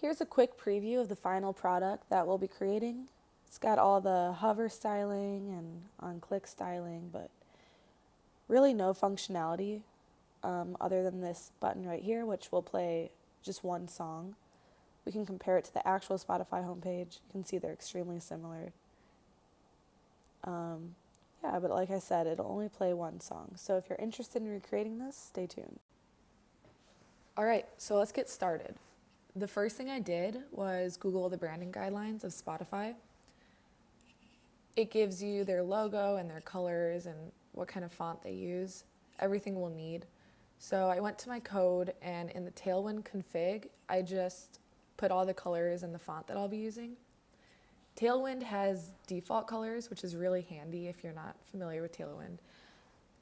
Here's a quick preview of the final product that we'll be creating. It's got all the hover styling and on-click styling, but really no functionality other than this button right here, which will play just one song. We can compare it to the actual Spotify homepage. You can see they're extremely similar. Yeah, but like I said, it'll only play one song. So if you're interested in recreating this, stay tuned. All right, so let's get started. The first thing I did was Google the branding guidelines of Spotify. It gives you their logo and their colors and what kind of font they use, everything we'll need. So I went to my code, and in the tailwind config, I just put all the colors and the font that I'll be using. Tailwind has default colors, which is really handy if you're not familiar with Tailwind.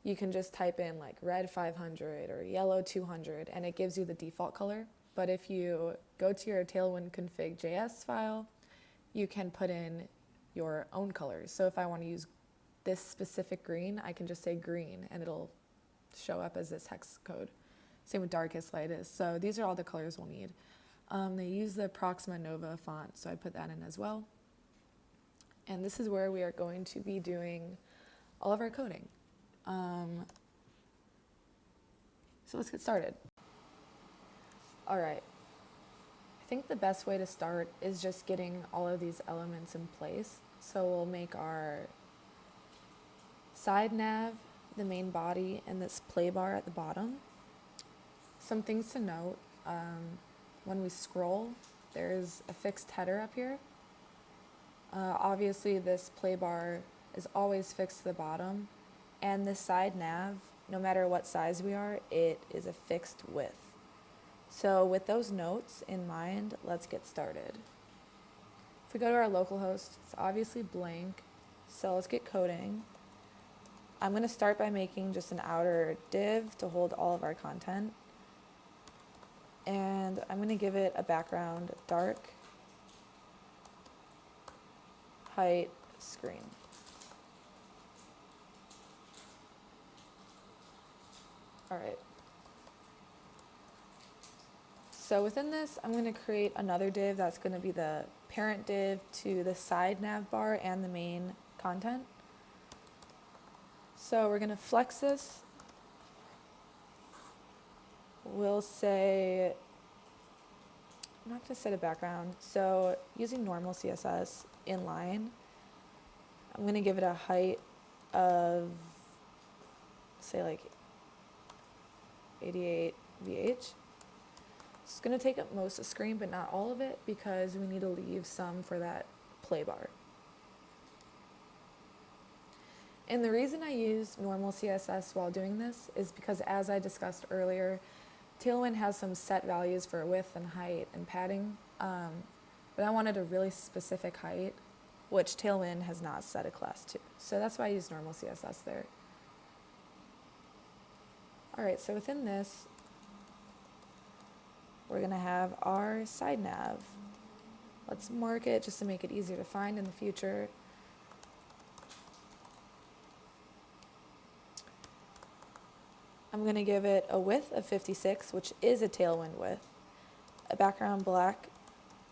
You can just type in like red 500 or yellow 200, and it gives you the default color. But if you go to your Tailwind config.js file, you can put in your own colors. So if I want to use this specific green, I can just say green, and it'll show up as this hex code. Same with darkest, lightest. So these are all the colors we'll need. They use the Proxima Nova font, so I put that in as well. And this is where we are going to be doing all of our coding. So let's get started. All right. I think the best way to start is just getting all of these elements in place. So we'll make our side nav, the main body, and this play bar at the bottom. Some things to note, when we scroll, there's a fixed header up here. Obviously, this play bar is always fixed to the bottom, and the side nav, no matter what size we are, it is a fixed width. So with those notes in mind, let's get started. If we go to our localhost, it's obviously blank, so let's get coding. I'm going to start by making just an outer div to hold all of our content, and I'm going to give it a background dark, height, screen. All right. So within this, I'm going to create another div that's going to be the parent div to the side nav bar and the main content. So we're going to flex this. We'll say, I'm not going to set a background. So using normal CSS inline, I'm going to give it a height of, say, like 88 VH. It's going to take up most of the screen, but not all of it, because we need to leave some for that play bar. And the reason I use normal CSS while doing this is because, as I discussed earlier, Tailwind has some set values for width and height and padding, but I wanted a really specific height, which Tailwind has not set a class to. So that's why I use normal CSS there. All right, so within this, we're going to have our side nav. Let's mark it just to make it easier to find in the future. I'm going to give it a width of 56, which is a Tailwind width, a background black,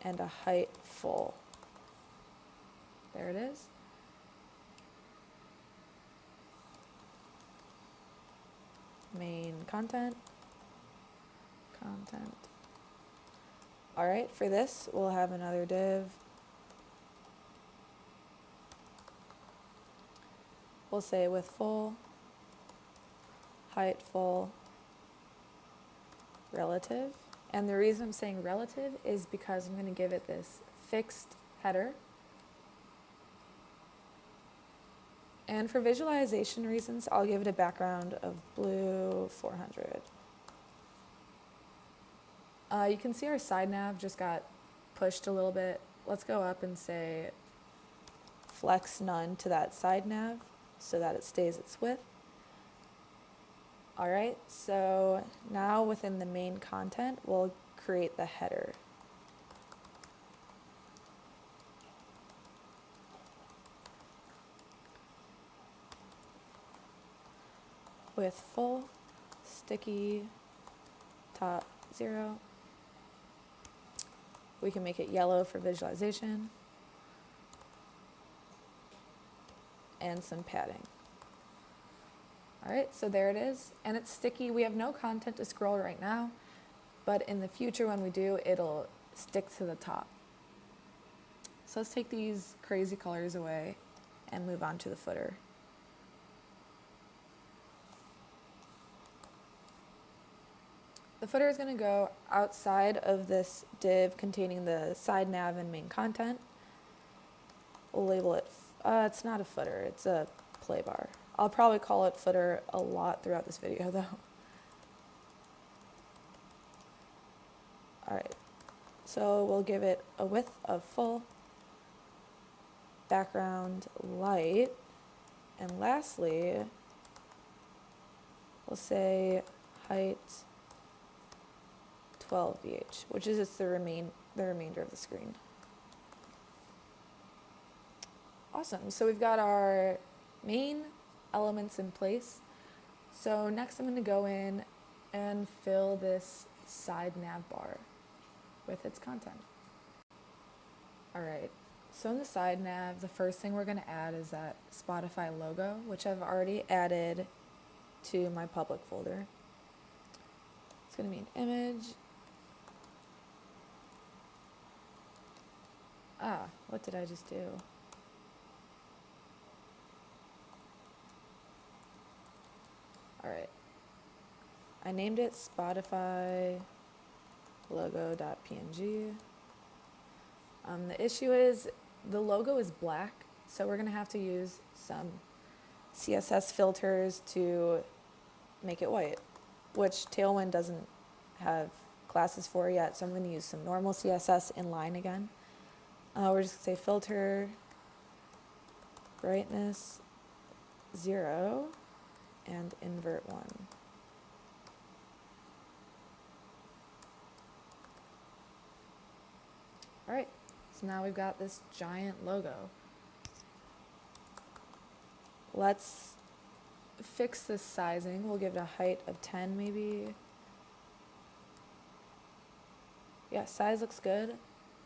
and a height full. There it is. Main content. All right, for this, we'll have another div. We'll say width full, height full, relative. And the reason I'm saying relative is because I'm going to give it this fixed header. And for visualization reasons, I'll give it a background of blue 400. You can see our side nav just got pushed a little bit. Let's go up and say flex none to that side nav so that it stays its width. All right, so now within the main content, we'll create the header. Width full, sticky, top 0. We can make it yellow for visualization. And some padding. All right, so there it is. And it's sticky. We have no content to scroll right now, but in the future when we do, it'll stick to the top. So let's take these crazy colors away and move on to the footer. The footer is going to go outside of this div containing the side nav and main content. We'll label it, it's not a footer, it's a play bar. I'll probably call it footer a lot throughout this video though. All right, so we'll give it a width of full, background light, and lastly, we'll say height 12 VH, which is just the remainder of the screen. Awesome, so we've got our main elements in place. So next I'm going to go in and fill this side nav bar with its content. All right, so in the side nav, the first thing we're going to add is that Spotify logo, which I've already added to my public folder. It's going to be an image. What did I just do? All right. I named it Spotify logo.png. The issue is the logo is black, so we're going to have to use some CSS filters to make it white, which Tailwind doesn't have classes for yet, so I'm going to use some normal CSS inline again. We're just going to say filter brightness 0 and invert 1. All right, so now we've got this giant logo. Let's fix this sizing. We'll give it a height of 10 maybe. Yeah, size looks good.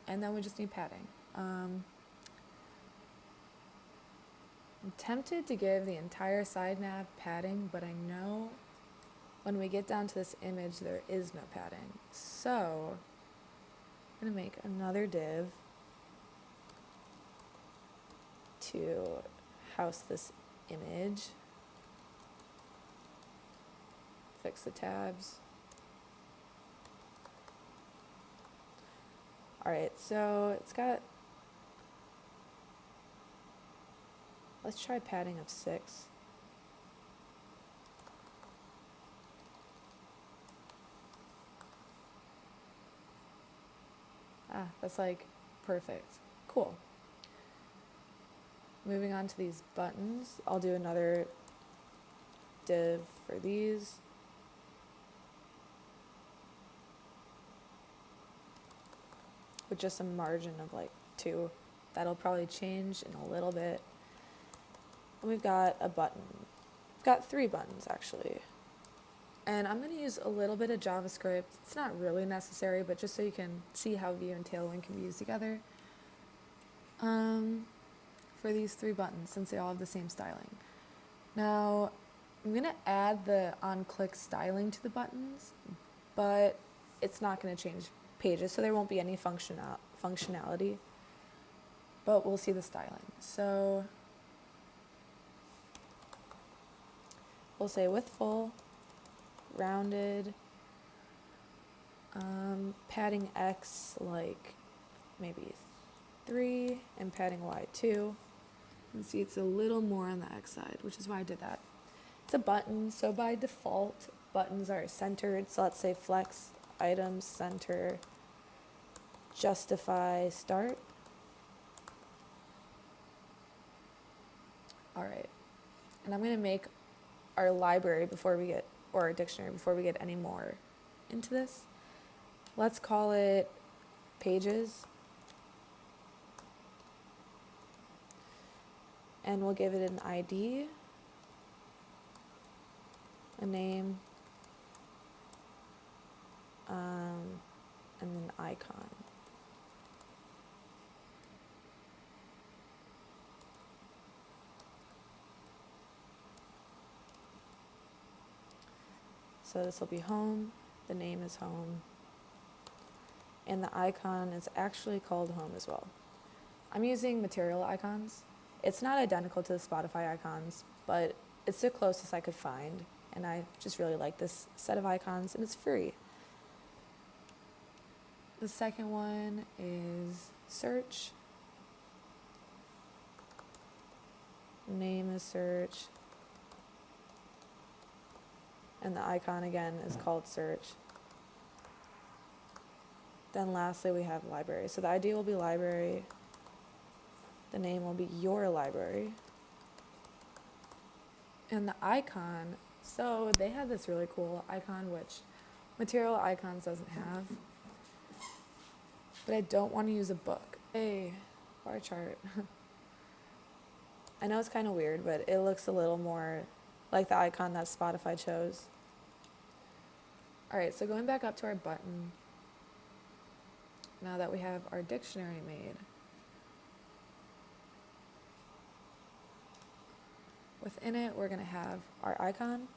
And then we just need padding. I'm tempted to give the entire side nav padding, but I know when we get down to this image, there is no padding. So I'm going to make another div to house this image. Fix the tabs. All right, so it's got, let's try padding of 6. That's like perfect. Cool. Moving on to these buttons, I'll do another div for these. With just a margin of like 2. That'll probably change in a little bit. And we've got a button. We've got 3 buttons actually. And I'm going to use a little bit of JavaScript. It's not really necessary, but just so you can see how Vue and Tailwind can be used together. For these 3 buttons, since they all have the same styling. Now, I'm going to add the on-click styling to the buttons, but it's not going to change pages, so there won't be any functionality, but we'll see the styling. So we'll say width full, rounded, padding X like maybe 3, and padding Y 2. You can see it's a little more on the X side, which is why I did that. It's a button, so by default, buttons are centered. So let's say flex, items, center, justify, start. All right, and I'm going to make our library before we get, or our dictionary before we get any more into this. Let's call it pages. And we'll give it an ID, a name, and an icon. So this will be home, the name is home, and the icon is actually called home as well. I'm using material icons. It's not identical to the Spotify icons, but it's the closest I could find, and I just really like this set of icons, and it's free. The second one is search. Name is search. And the icon again is called search. Then lastly we have library. So the ID will be library. The name will be your library. And the icon, so they had this really cool icon which material icons doesn't have. But I don't want to use a book. Hey, bar chart. I know it's kind of weird, but it looks a little more like the icon that Spotify chose. All right, so going back up to our button, now that we have our dictionary made, within it, we're going to have our icon,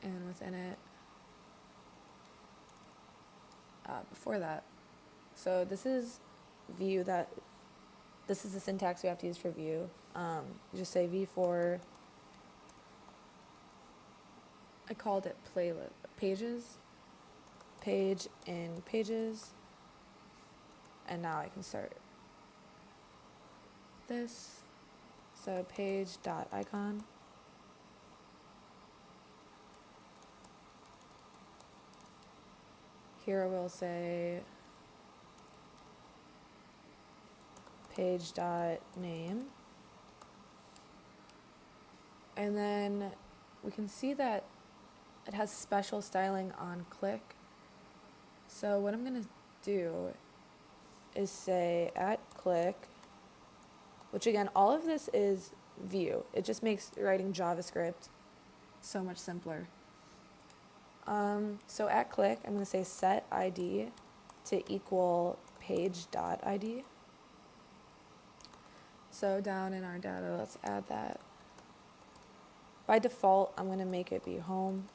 and within it, before that, so this is Vue, this is the syntax we have to use for Vue. You just say V4, I called it pages, page in pages, and now I can start this. So page.icon. Here we'll say page.name. And then we can see that it has special styling on click. So what I'm going to do is say at click, which again, all of this is Vue. It just makes writing JavaScript so much simpler. So at click, I'm going to say set ID to equal page.id. So down in our data, let's add that. By default, I'm going to make it be home.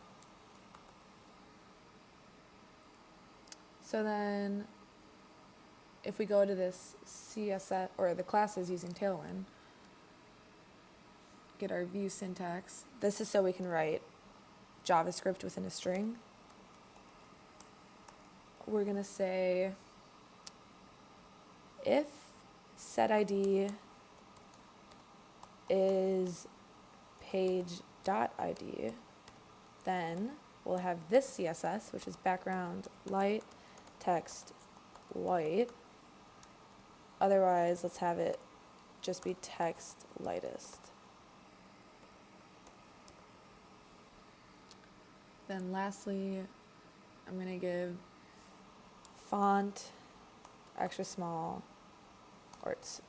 So then if we go to this CSS, or the classes using Tailwind, get our Vue syntax. This is so we can write JavaScript within a string. We're going to say if setID is page.id, then we'll have this CSS, which is background light, text white. Otherwise, let's have it just be text lightest. Then lastly, I'm going to give font extra small, or it's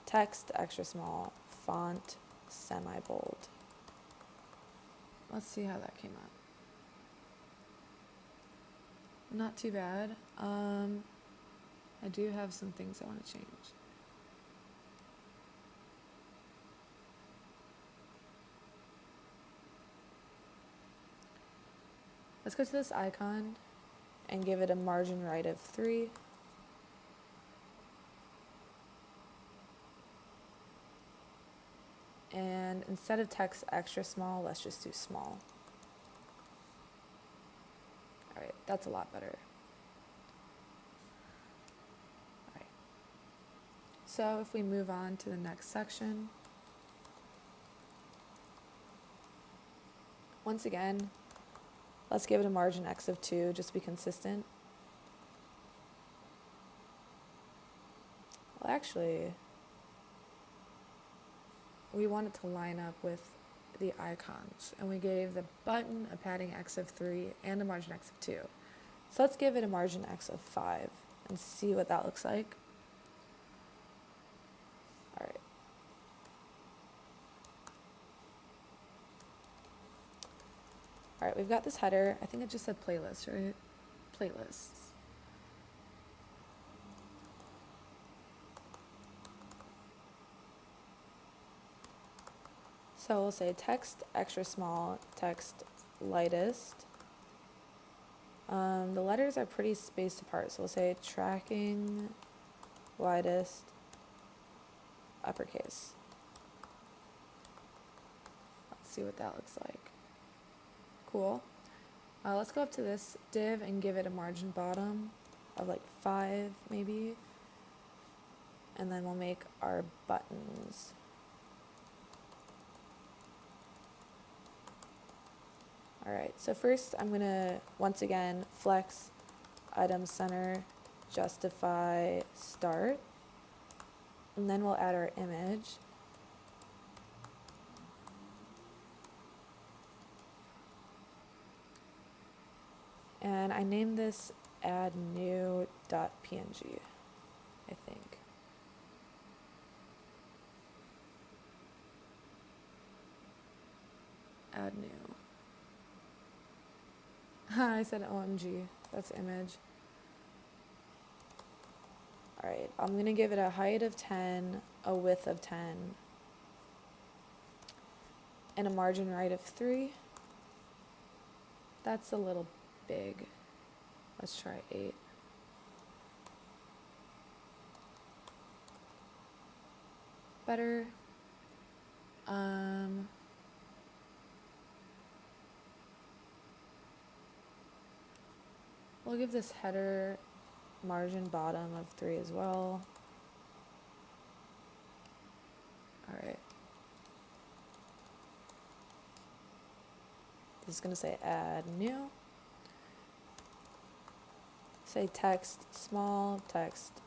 text extra small, font semi-bold. Let's see how that came out. Not too bad. I do have some things I want to change. Let's go to this icon and give it a margin right of 3. And instead of text extra small, let's just do small. All right, that's a lot better. All right. So if we move on to the next section, once again, let's give it a margin X of 2, just to be consistent. Well, actually, we want it to line up with the icons, and we gave the button a padding X of 3 and a margin X of 2. So let's give it a margin X of 5 and see what that looks like. All right. All right, we've got this header. I think it just said playlist, right? Playlists. So we'll say text extra small, text lightest. The letters are pretty spaced apart, so we'll say tracking widest uppercase. Let's see what that looks like. Cool. Let's go up to this div and give it a margin bottom of like 5 maybe. And then we'll make our buttons. All right, so first I'm gonna, once again, flex item center, justify start, and then we'll add our image. And I named this add new.png, I think. Add new. I said OMG, that's image. All right, I'm gonna give it a height of 10, a width of 10, and a margin right of 3. That's a little big. Let's try 8. Better. We'll give this header margin bottom of 3 as well. All right. This is going to say add new. Say text small, text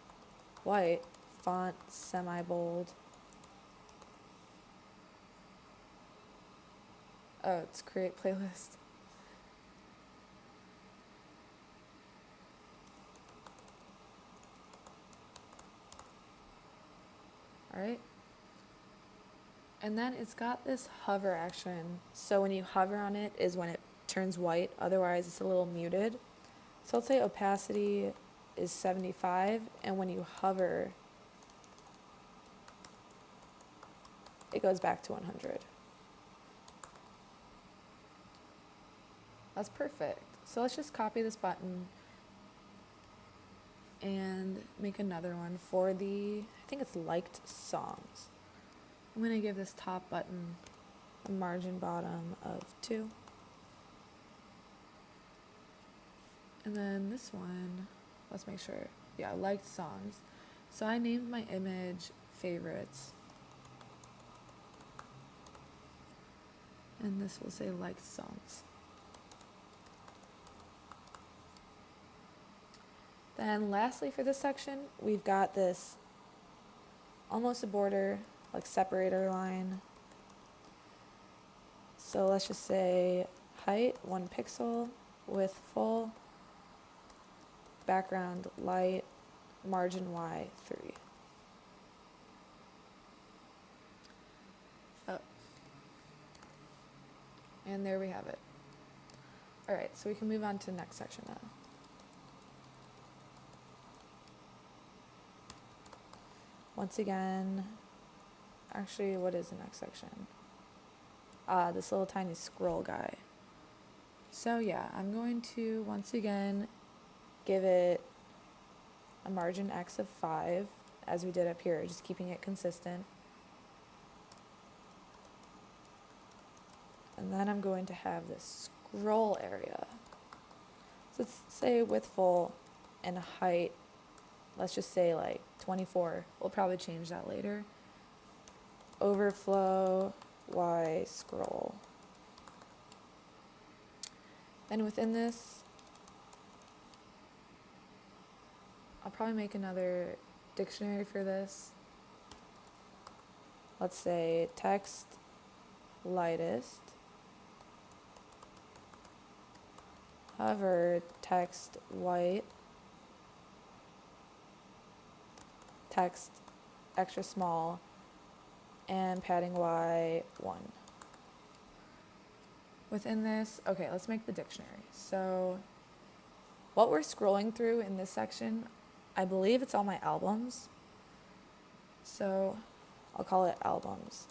white, font semi-bold. Oh, it's create playlist. All right. And then it's got this hover action. So when you hover on it is when it turns white. Otherwise, it's a little muted. So let's say opacity is 75. And when you hover, it goes back to 100. That's perfect. So let's just copy this button and make another one for the, I think it's liked songs. I'm going to give this top button a margin bottom of 2. And then this one, let's make sure, yeah, liked songs. So I named my image favorites. And this will say liked songs. Then lastly for this section, we've got this almost a border, like separator line. So let's just say height 1 pixel, width full, background light, margin Y 3. Oh. And there we have it. All right, so we can move on to the next section now. Once again, actually, what is the next section? This little tiny scroll guy. So yeah, I'm going to, once again, give it a margin X of 5, as we did up here, just keeping it consistent. And then I'm going to have this scroll area. So let's say width full and height, let's just say like 24. We'll probably change that later. Overflow, Y, scroll. Then within this, I'll probably make another dictionary for this. Let's say text lightest, hover text white, text extra small, and padding Y 1. Within this, okay, let's make the dictionary. So what we're scrolling through in this section, I believe it's all my albums. So I'll call it albums.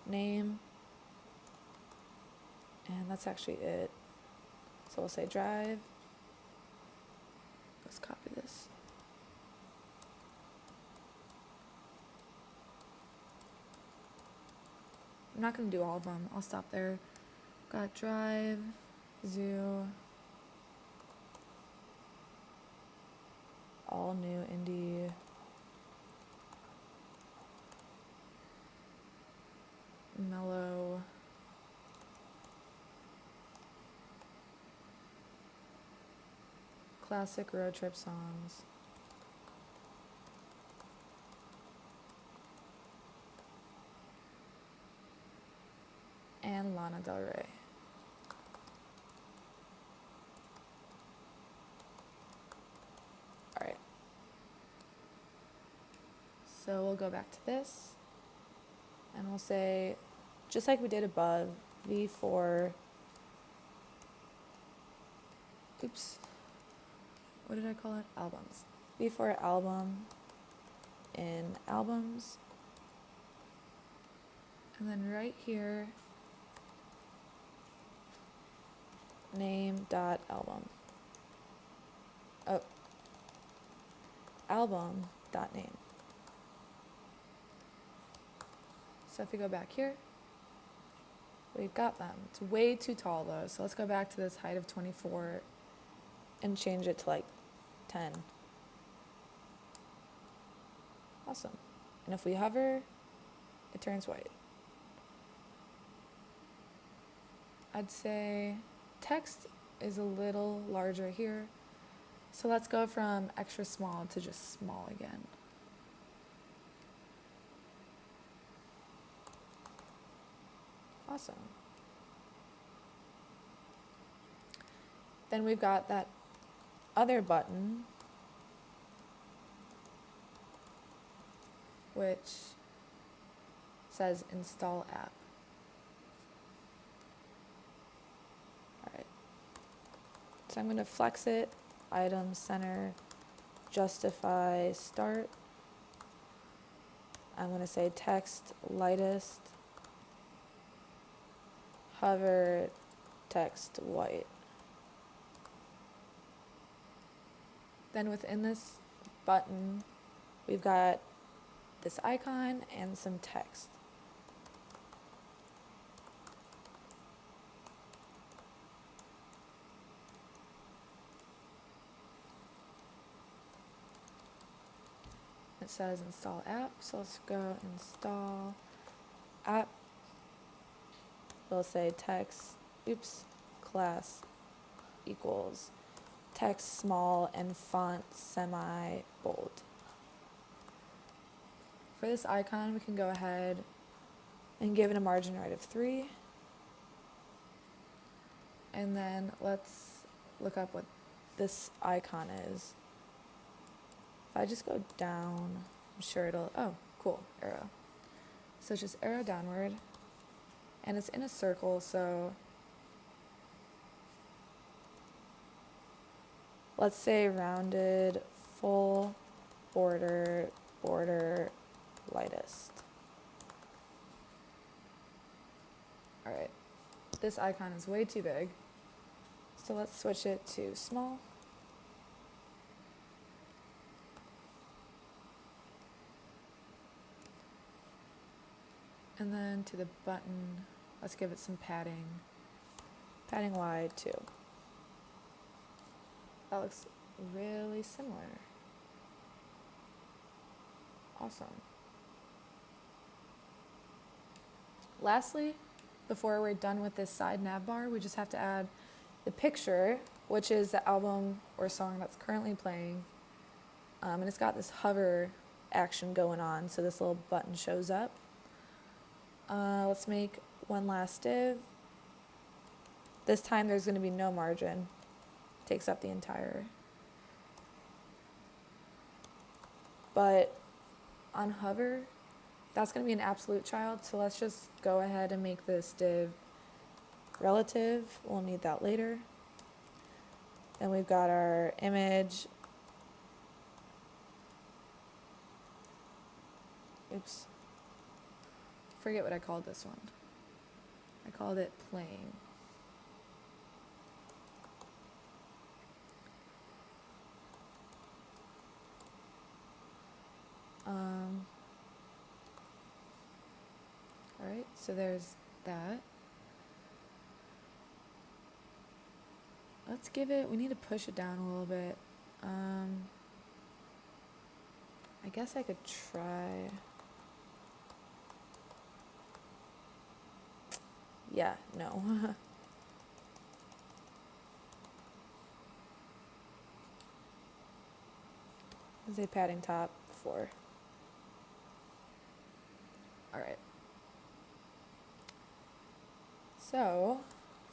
name, and that's actually it. So we'll say drive. Let's copy this. I'm not going to do all of them. I'll stop there. Got drive, zoo, all new indie, mellow, classic road trip songs, and Lana Del Rey. All right. So we'll go back to this, and we'll say, just like we did above, v4, oops, what did I call it? Albums. v4 album in albums, and then right here, name.album. Oh, album.name. So if we go back here, we've got them. It's way too tall though, so let's go back to this height of 24 and change it to like 10. Awesome. And if we hover, it turns white. I'd say text is a little larger here, so let's go from extra small to just small again. Awesome. Then we've got that other button, which says install app. All right. So I'm going to flex it, item center, justify start. I'm going to say text lightest, hover text white. Then within this button, we've got this icon and some text. It says install app, so let's go install app. We'll say text, class equals text small and font semi-bold. For this icon, we can go ahead and give it a margin right of 3. And then let's look up what this icon is. If I just go down, I'm sure it'll, oh, cool, arrow. So just arrow downward, and it's in a circle, so let's say rounded, full, border, lightest. All right, this icon is way too big, so let's switch it to small. And then to the button, let's give it some padding. Padding wide too. That looks really similar. Awesome. Lastly, before we're done with this side nav bar, we just have to add the picture, which is the album or song that's currently playing. And it's got this hover action going on, so this little button shows up. Let's make one last div. This time there's going to be no margin. Takes up the entire. But on hover, that's going to be an absolute child, so let's just go ahead and make this div relative. We'll need that later. Then we've got our image. forget what I called this one. I called it playing. All right, so there's that. Let's give it, we need to push it down a little bit. I guess I could try. Yeah, no. Let's say padding top 4. All right. So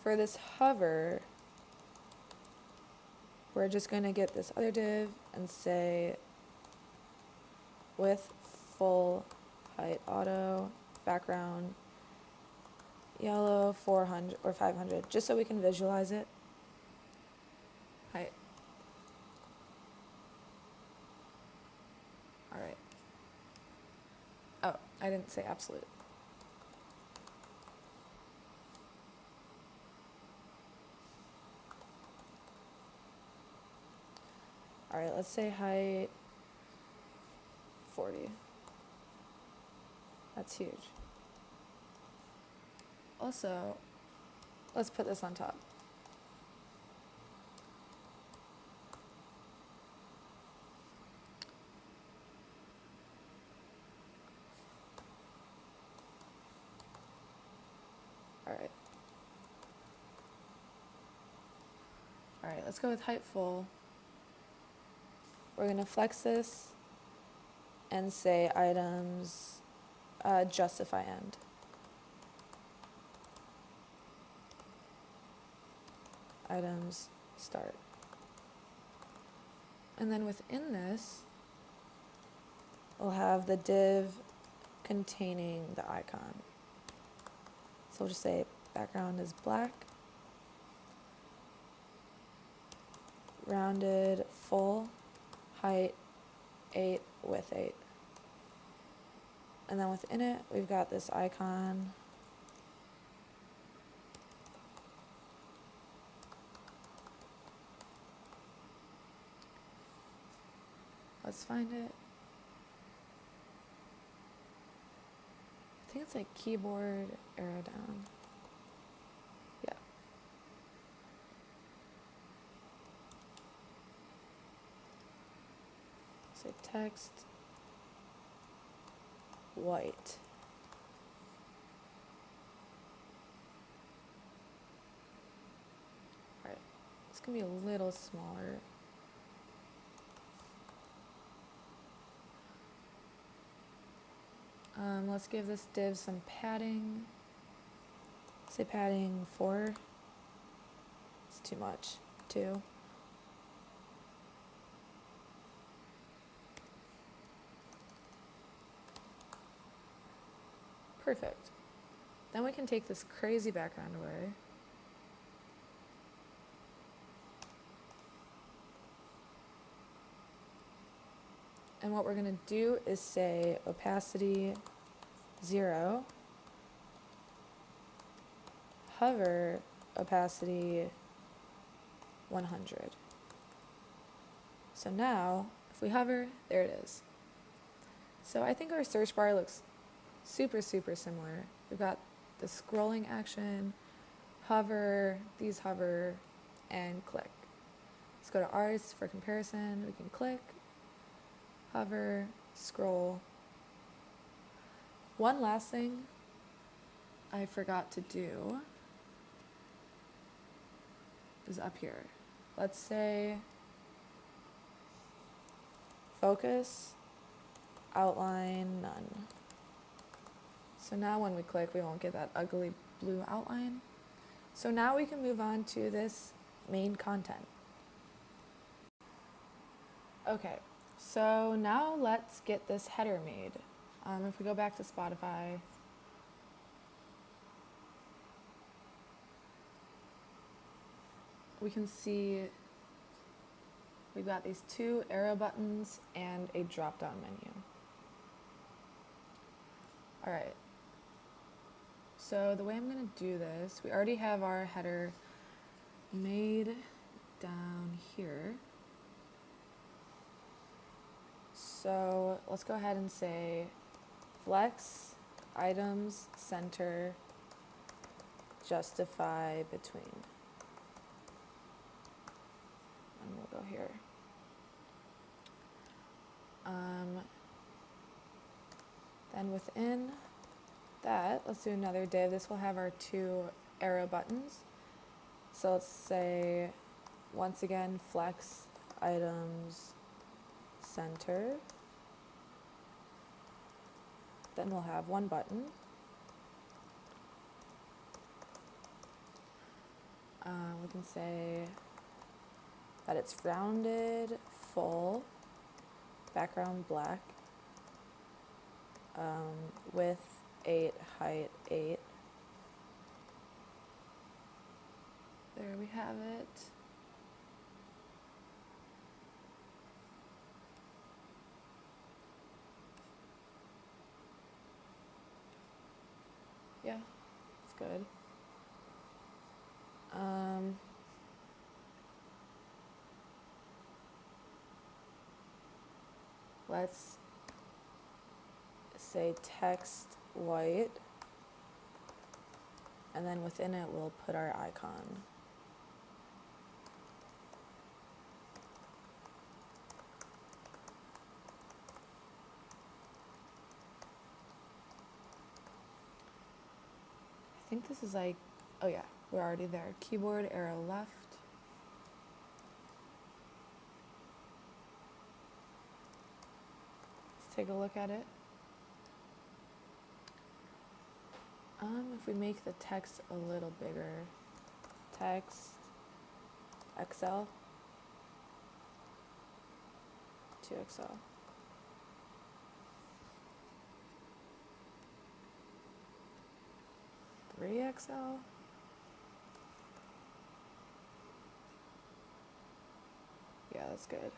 for this hover, we're just going to get this other div and say with full height auto, background, yellow 400 or 500, just so we can visualize it. Height. All right. Oh, I didn't say absolute. All right, let's say height 40. That's huge. Also, let's put this on top. All right. All right, let's go with height full. We're going to flex this and say items justify end. Items start. And then within this, we'll have the div containing the icon. So we'll just say background is black, rounded full, height 8, width 8. And then within it, we've got this icon. Let's find it. I think it's like keyboard, arrow down. Yeah. Say text, white. All right, it's gonna be a little smaller. Let's give this div some padding. Say padding 4. It's too much. 2. Perfect. Then we can take this crazy background away. And what we're going to do is say opacity 0, hover opacity 100. So now, if we hover, there it is. So I think our search bar looks super, super similar. We've got the scrolling action, hover, these hover, and click. Let's go to ours for comparison. We can click, hover, scroll. One last thing I forgot to do is up here. Let's say focus, outline, none. So now when we click, we won't get that ugly blue outline. So now we can move on to this main content. Okay, so now let's get this header made. If we go back to Spotify, we can see we've got these 2 arrow buttons and a drop-down menu. All right, So the way I'm going to do this, we already have our header made down here. So let's go ahead and say flex, items, center, justify between. And we'll go here. Then within that, let's do another div. This will have our 2 arrow buttons. So let's say, once again, flex, items, center. Then we'll have 1 button. We can say that it's rounded, full, background black, width 8, height 8. There we have it. Yeah, it's good. Let's say text white, and then within it we'll put our icon. I think this is like, oh yeah, we're already there. Keyboard, arrow left. Let's take a look at it. If we make the text a little bigger, text, XL, 2XL. XL. Yeah, that's good.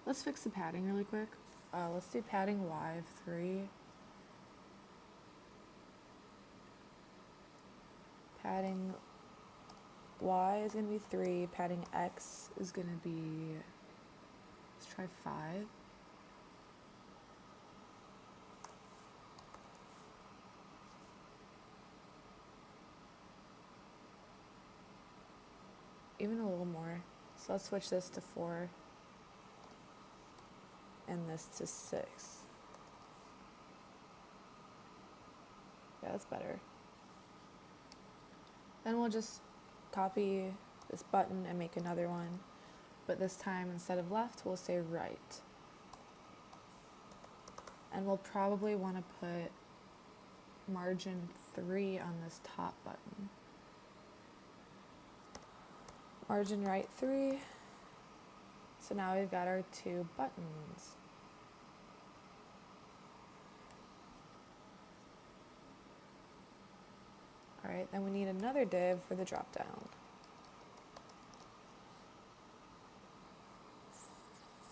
Let's fix the padding really quick. Let's do padding Y of 3. Padding Y is going to be 3. Padding X is going to be, let's try 5. Even a little more. So let's switch this to 4 and this to 6. Yeah, that's better. Then we'll just copy this button and make another one, but this time instead of left we'll say right. And we'll probably want to put margin 3 on this top button. Margin right 3. So now we've got our 2 buttons. All right, then we need another div for the drop down.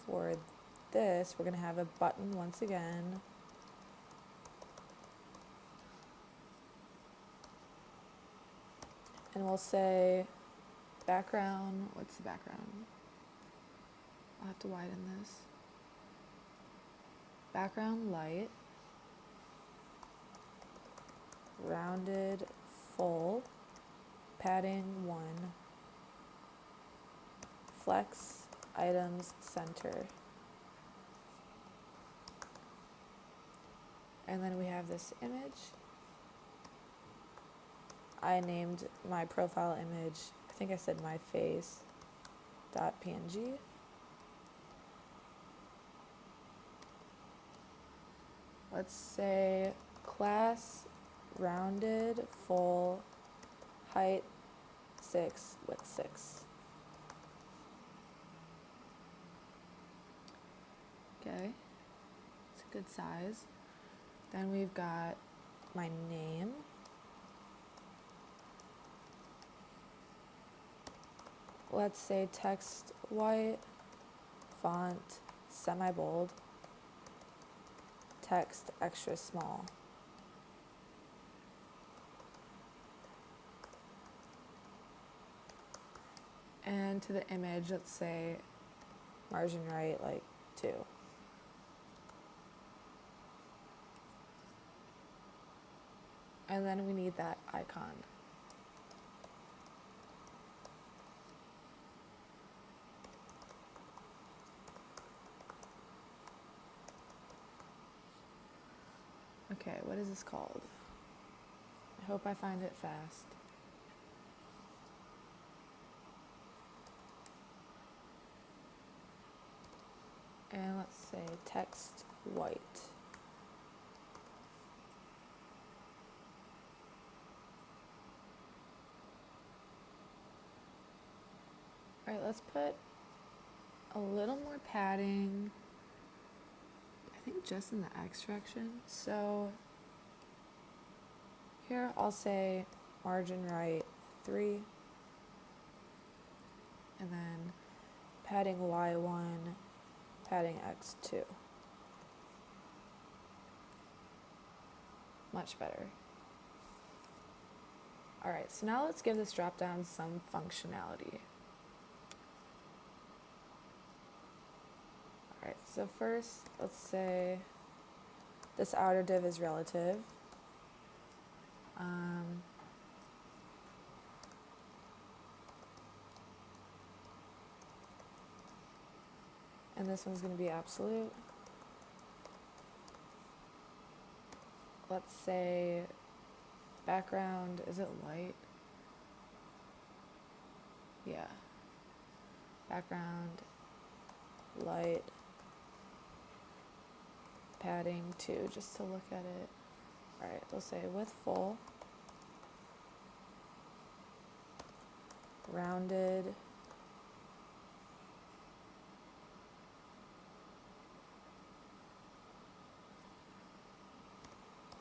For this, we're going to have a button once again. And we'll say background, what's the background? I'll have to widen this. Background light, rounded, full, padding 1, flex, items, center. And then we have this image. I named my profile image, I think I said my face.png. Let's say class, rounded, full, height 6, width 6. Okay, it's a good size. Then we've got my name. Let's say text white, font semi-bold. text extra small. And to the image, let's say margin right, like 2. And then we need that icon. Okay, what is this called? I hope I find it fast. And let's say text white. All right, let's put a little more padding, I think just in the X direction. So here I'll say margin right 3, and then padding Y1, padding X2. Much better. All right, so now let's give this dropdown some functionality. All right, so first, let's say this outer div is relative. And this one's going to be absolute. Let's say background, is it light? Yeah. Background, light, padding 2, just to look at it. All right, we'll say width full, rounded,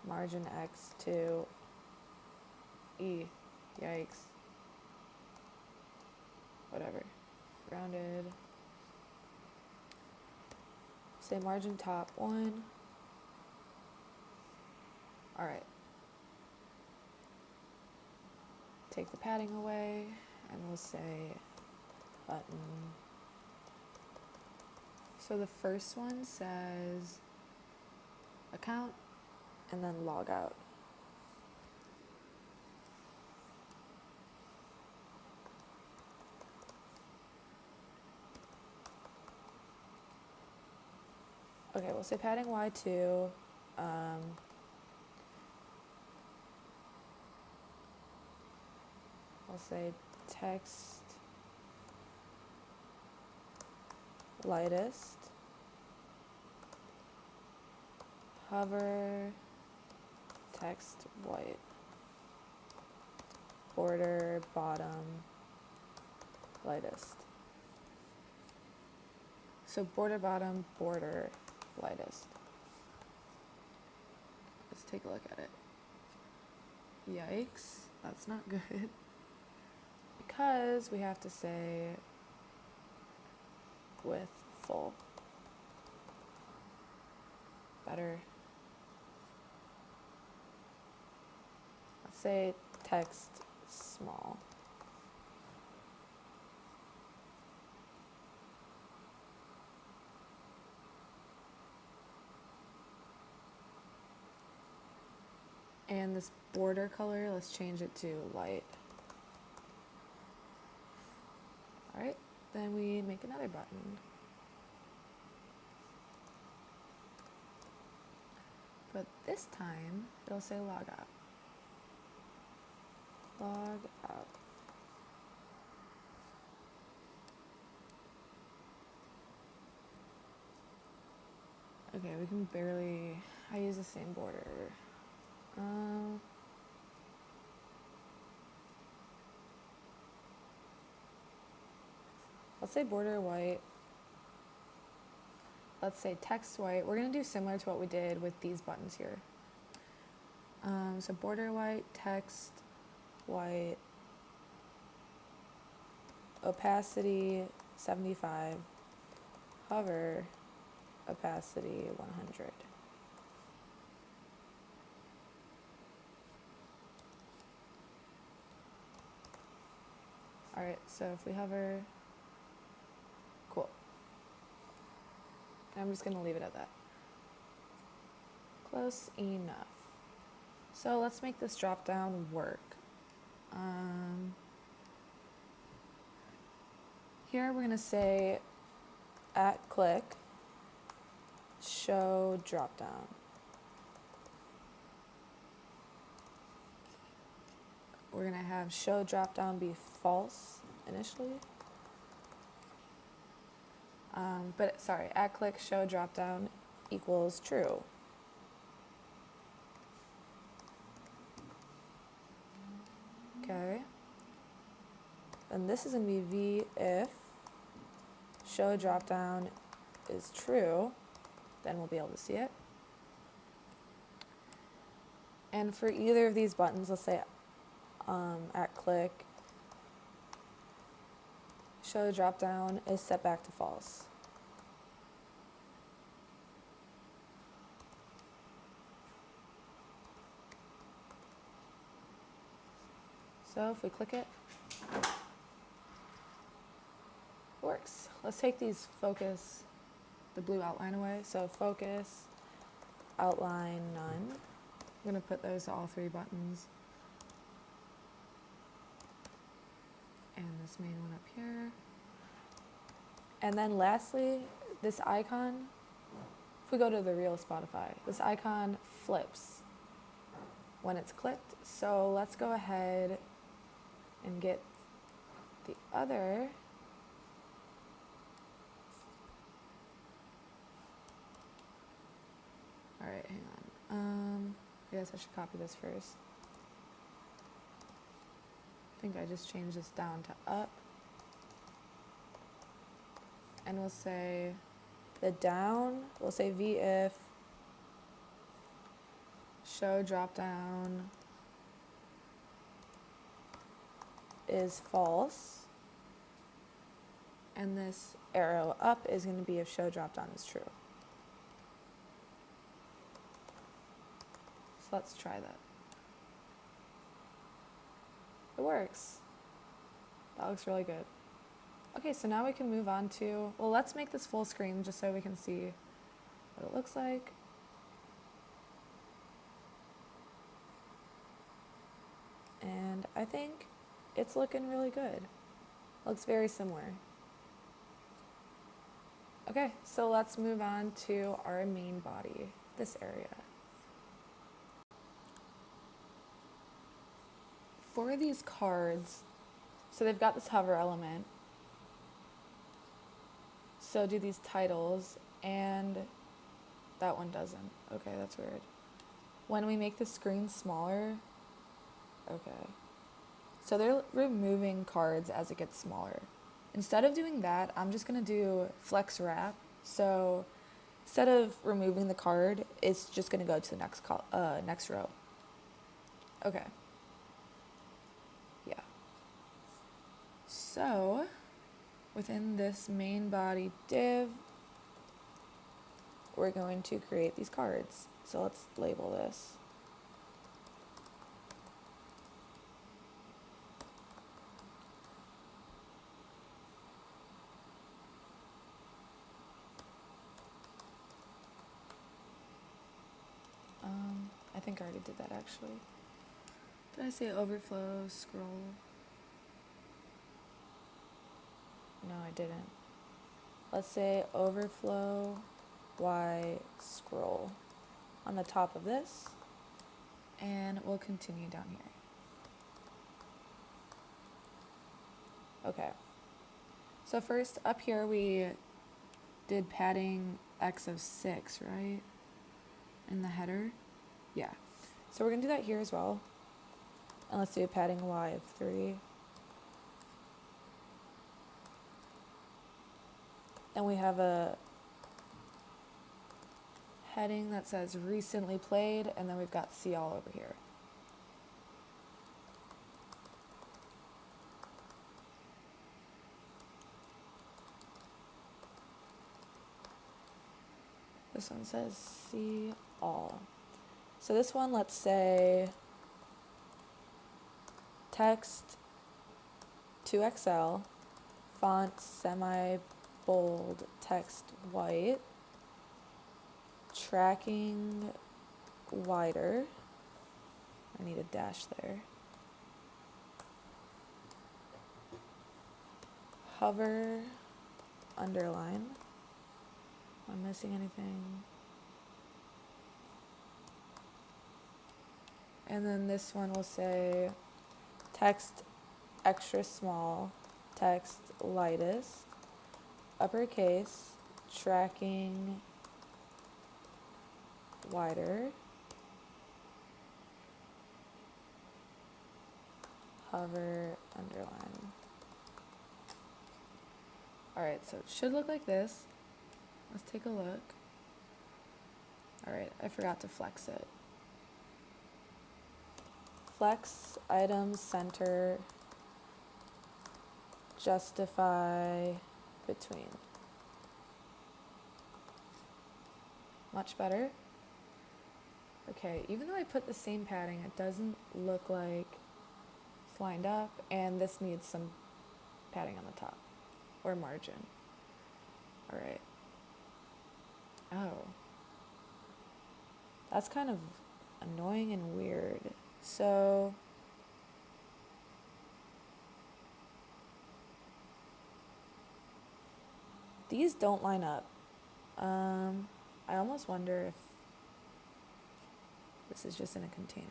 margin X2, yikes, whatever, rounded, say margin top 1, all right, take the padding away, and we'll say button. So the first one says account, and then log out. Okay, we'll say padding Y2. I'll say text lightest, hover, text white, border bottom, lightest. So border bottom, border lightest. Let's take a look at it. Yikes, that's not good. Because we have to say width full. Better. Let's say text small. And this border color, let's change it to light. All right, then we make another button. But this time, it'll say log out. Log out. Okay, we can barely, I use the same border. Let's say border white. Let's say text white. We're going to do similar to what we did with these buttons here. So border white, text white, opacity 75, hover, opacity 100. All right, so if we hover, cool. I'm just gonna leave it at that. Close enough. So let's make this drop down work. Here we're gonna say @click show drop down. We're gonna have show drop down be false initially. But sorry, @click show drop down equals true. Okay. And this is gonna be v if show drop down is true, then we'll be able to see it. And for either of these buttons, let's say @click show drop down is set back to false. So if we click it, it works. Let's take these focus, the blue outline away. So focus, outline, none. I'm gonna put those to all three buttons. And this main one up here. And then lastly, this icon, if we go to the real Spotify, this icon flips when it's clicked. So let's go ahead and get the other. All right, hang on. I guess I should copy this first. I think I just changed this down to up. And we'll say the down, we'll say v if show drop down is false. And this arrow up is going to be if show drop down is true. So let's try that. It works. That looks really good. Okay, so now we can move on to, well, let's make this full screen just so we can see what it looks like. And I think it's looking really good. Looks very similar. Okay, so let's move on to our main body, this area. For these cards, so they've got this hover element. So do these titles, and that one doesn't. Okay, that's weird. When we make the screen smaller, okay. So they're removing cards as it gets smaller. Instead of doing that, I'm just gonna do flex wrap. So instead of removing the card, it's just gonna go to the next row. Okay. Yeah. So within this main body div, we're going to create these cards. So let's label this. I think I already did that actually. Did I say overflow, scroll? No, I didn't. Let's say overflow, y, scroll on the top of this, and we'll continue down here. Okay. So first up here we did padding x of 6, right? In the header? Yeah. So we're gonna do that here as well. And let's do a padding y of 3. Then we have a heading that says recently played, and then we've got C all over here. This one says see all. So this one, let's say text 2XL, font semi-bold, text white, tracking wider. I need a dash there. Hover, underline. Am I missing anything? And then this one will say text extra small, text lightest, uppercase, tracking wider, hover, underline. Alright, so it should look like this. Let's take a look. Alright, I forgot to flex it. Flex, item, center, justify, between. Much better. Okay, even though I put the same padding, it doesn't look like it's lined up, and this needs some padding on the top, or margin. Alright. Oh. That's kind of annoying and weird. So these don't line up. I almost wonder if this is just in a container.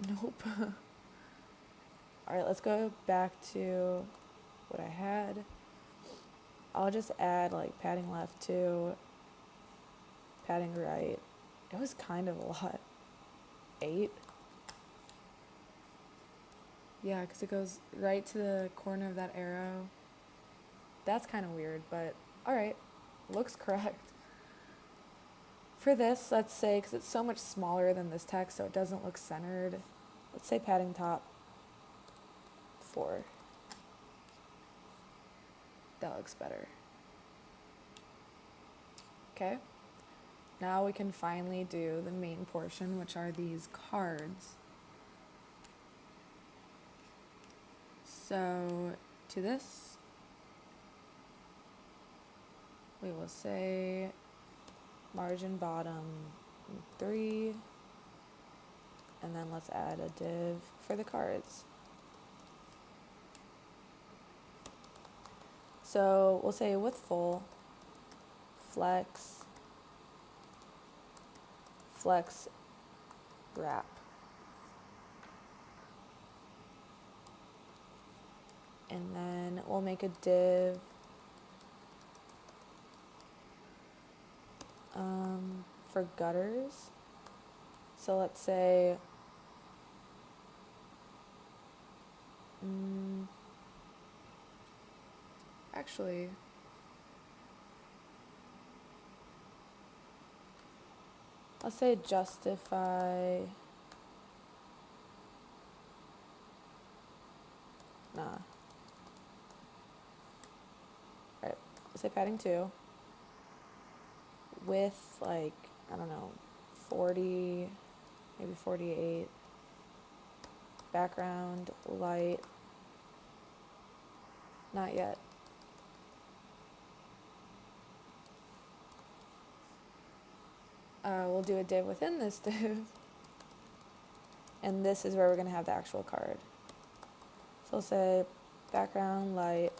Nope. Alright, let's go back to what I had. I'll just add like padding left 2, padding right. It was kind of a lot. 8. Yeah, because it goes right to the corner of that arrow. That's kind of weird, but alright, looks correct. For this, let's say, because it's so much smaller than this text, so it doesn't look centered, let's say padding top 4. That looks better. Okay, now we can finally do the main portion, which are these cards. So to this, we will say margin bottom 3, and then let's add a div for the cards. So we'll say with full, flex, flex, wrap. And then we'll make a div for gutters. So let's say actually let's say justify Alright, let's say padding 2 with like, I don't know, 40, maybe 48, background, light, not yet. We'll do a div within this div, and this is where we're going to have the actual card. So we'll say background, light,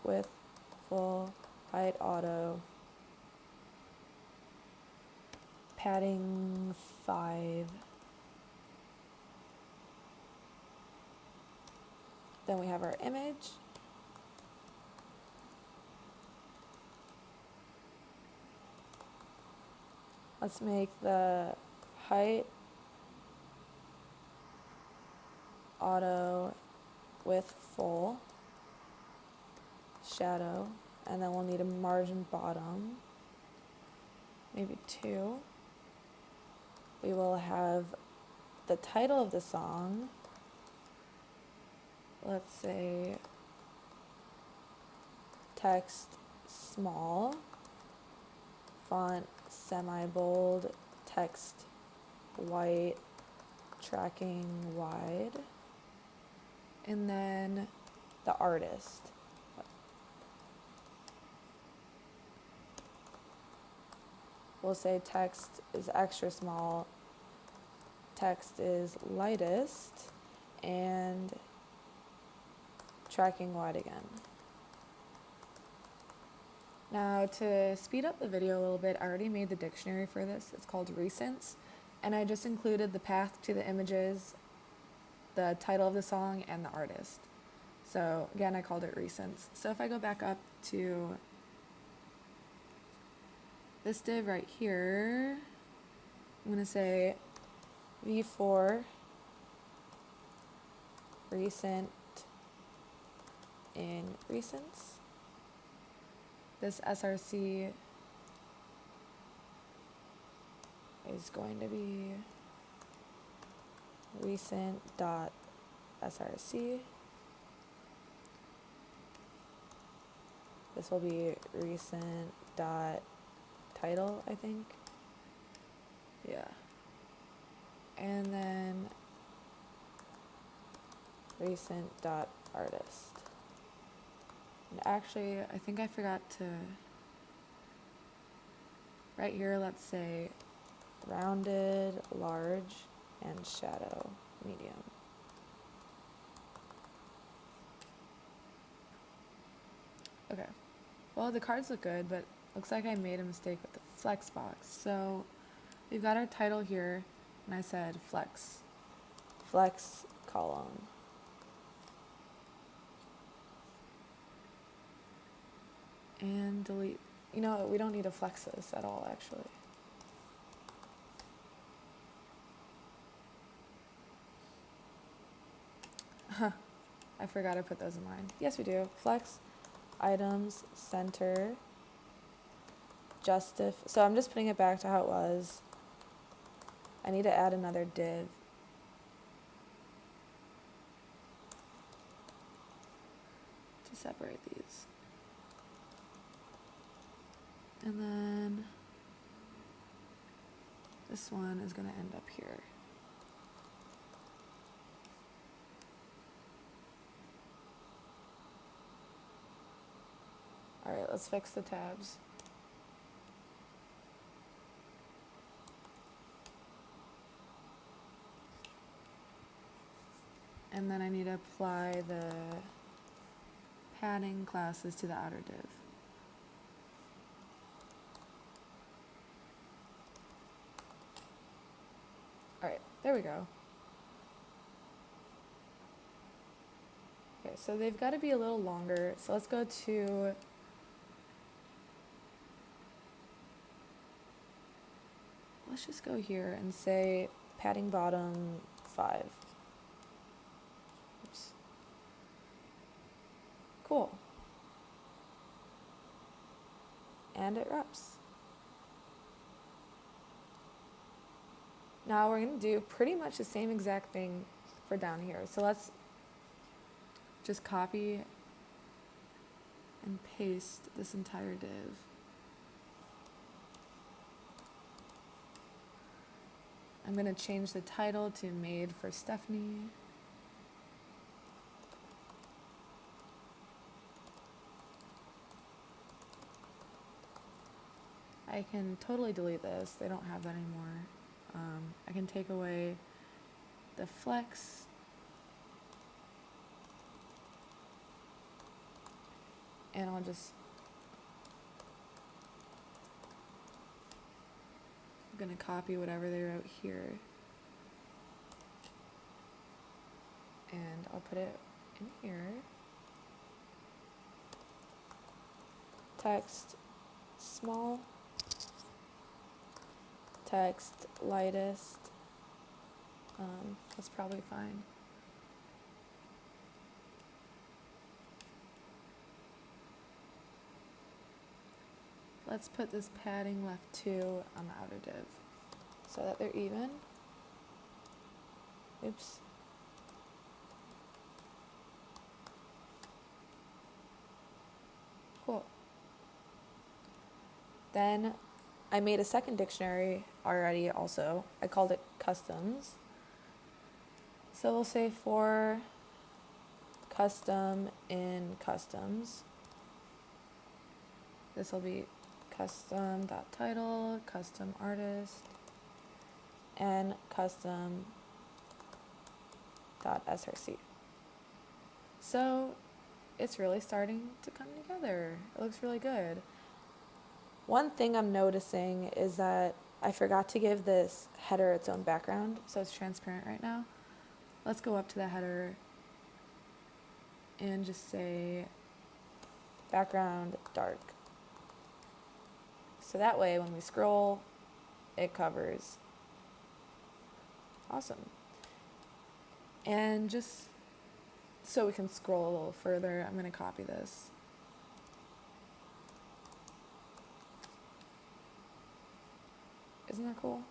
width, full, height, auto, padding 5. Then we have our image. Let's make the height auto with full, shadow, and then we'll need a margin bottom, maybe 2. We will have the title of the song. Let's say text small, font semi-bold, text white, tracking wide, and then the artist. We'll say text is extra small, text is lightest, and tracking wide again. Now to speed up the video a little bit, I already made the dictionary for this. It's called Recents, and I just included the path to the images, the title of the song, and the artist. So again, I called it Recents. So if I go back up to this div right here, I'm going to say v4 recent in recents. This src is going to be recent.src. This will be recent.title, I think. Yeah. And then recent.artist. And actually, I think I forgot to, right here, let's say rounded, large, and shadow, medium. Okay, well, the cards look good, but looks like I made a mistake with the flex box. So we've got our title here, and I said flex column. And delete. You know, we don't need to flex this at all, actually. I forgot to put those in line. Yes, we do. Flex, items, center, justif. So I'm just putting it back to how it was. I need to add another div. To separate these. And then this one is going to end up here. All right, let's fix the tabs. And then I need to apply the padding classes to the outer div. All right, there we go. Okay, so they've got to be a little longer. So let's go to let's just go here and say padding bottom 5. Oops. Cool. And it wraps. Now we're going to do pretty much the same exact thing for down here. So let's just copy and paste this entire div. I'm going to change the title to Made for Stephanie. I can totally delete this. They don't have that anymore. I can take away the flex. And I'll just, I'm going to copy whatever they wrote here. And I'll put it in here. Text small. Text lightest. That's probably fine. Let's put this padding left 2 on the outer div so that they're even. Oops. Cool. Then I made a second dictionary already also. I called it customs. So we'll say for custom in customs. This will be custom.title, custom artist, and custom.src. So it's really starting to come together. It looks really good. One thing I'm noticing is that I forgot to give this header its own background, so it's transparent right now. Let's go up to the header and just say background dark. So that way when we scroll, it covers. Awesome. And just so we can scroll a little further, I'm going to copy this. Isn't that cool?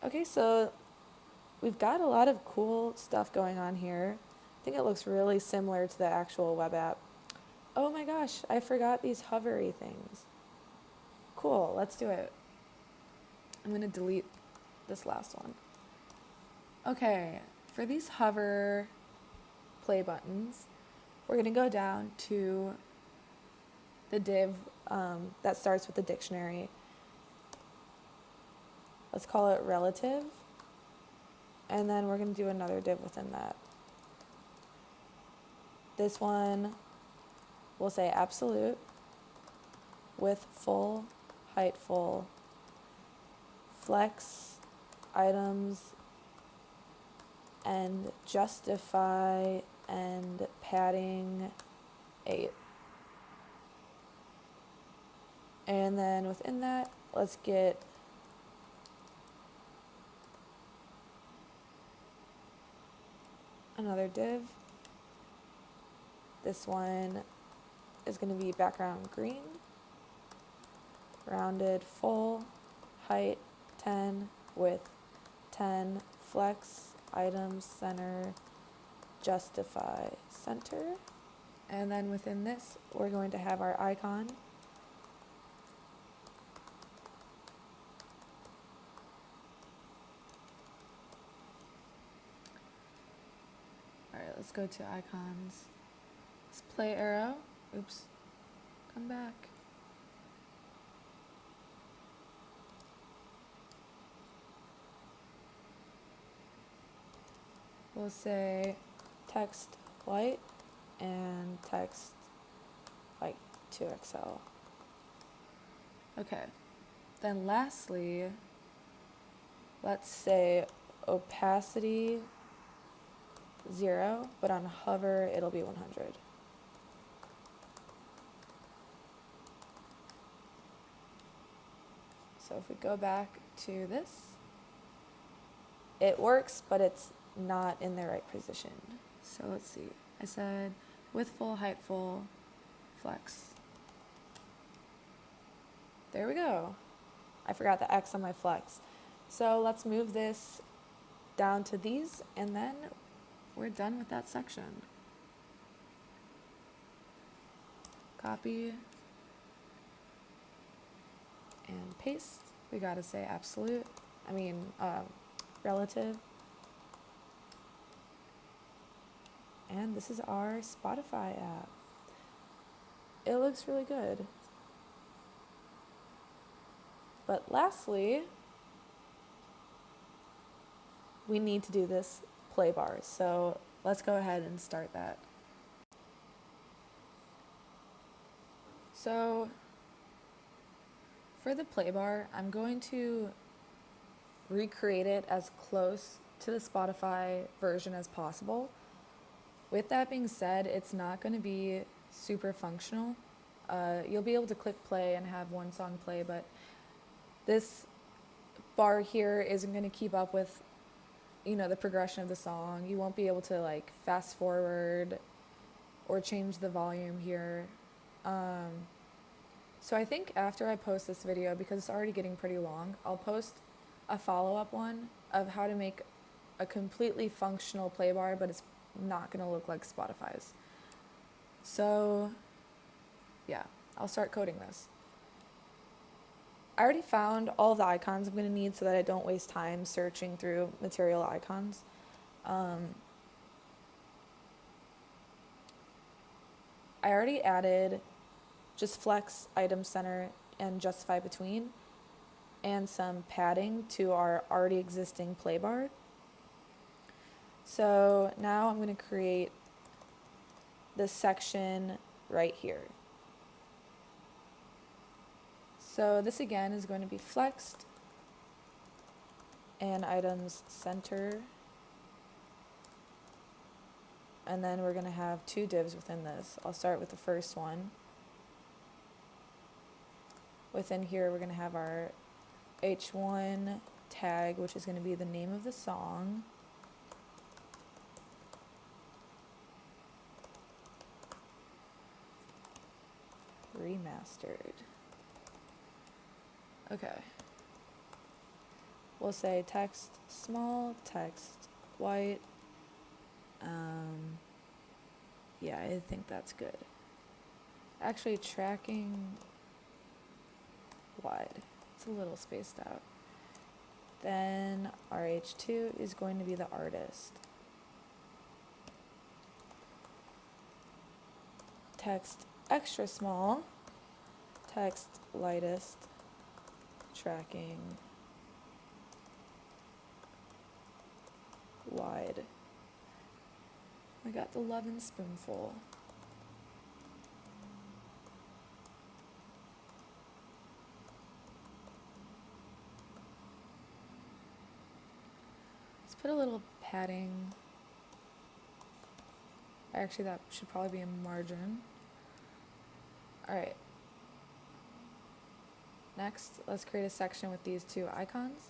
Okay, so we've got a lot of cool stuff going on here. I think it looks really similar to the actual web app. Oh my gosh, I forgot these hovery things. Cool, let's do it. I'm going to delete this last one. Okay, for these hover play buttons, we're going to go down to the div that starts with the dictionary. Let's call it relative. And then we're going to do another div within that. This one we'll say absolute, width full, height full, flex, items, and justify, and padding 8. And then within that, let's get another div. This one is going to be background green, rounded full, height 10, width 10, flex, items, center, justify, center. And then within this, we're going to have our icon. All right, let's go to icons. Let's play arrow. Oops, come back. We'll say text white and text like 2XL. Okay, then lastly, let's say opacity 0, but on hover it'll be 100. So if we go back to this, it works, but it's not in the right position. So let's see. I said width full, height full, flex. There we go. I forgot the X on my flex. So let's move this down to these, and then we're done with that section. Copy and paste. We gotta say absolute, relative. And this is our Spotify app. It looks really good. But lastly, we need to do this play bar. So let's go ahead and start that. So for the play bar, I'm going to recreate it as close to the Spotify version as possible. With that being said, it's not going to be super functional. You'll be able to click play and have one song play, but this bar here isn't going to keep up with, the progression of the song. You won't be able to fast forward or change the volume here. So I think after I post this video, because it's already getting pretty long, I'll post a follow-up one of how to make a completely functional play bar, but it's not going to look like Spotify's. So yeah, I'll start coding this. I already found all the icons I'm going to need so that I don't waste time searching through material icons. I already added just flex, item center, and justify between, and some padding to our already existing play bar. So now I'm going to create this section right here. So this again is going to be flexed and items center. And then we're going to have two divs within this. I'll start with the first one. Within here, we're going to have our h1 tag, which is going to be the name of the song. Remastered. Okay. We'll say text small, text white. Yeah, I think that's good. Actually, tracking wide. It's a little spaced out. Then our H2 is going to be the artist. Text extra small, text lightest, tracking wide. I got the lovin' spoonful. Let's put a little padding. Actually, that should probably be a margin. All right. Next, let's create a section with these two icons.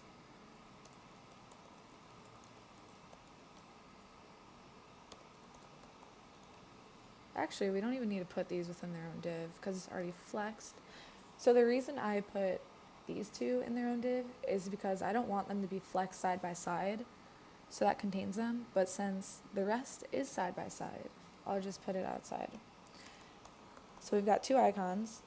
Actually, we don't even need to put these within their own div because it's already flexed. So the reason I put these two in their own div is because I don't want them to be flexed side by side, so that contains them. But since the rest is side by side, I'll just put it outside. So we've got two icons.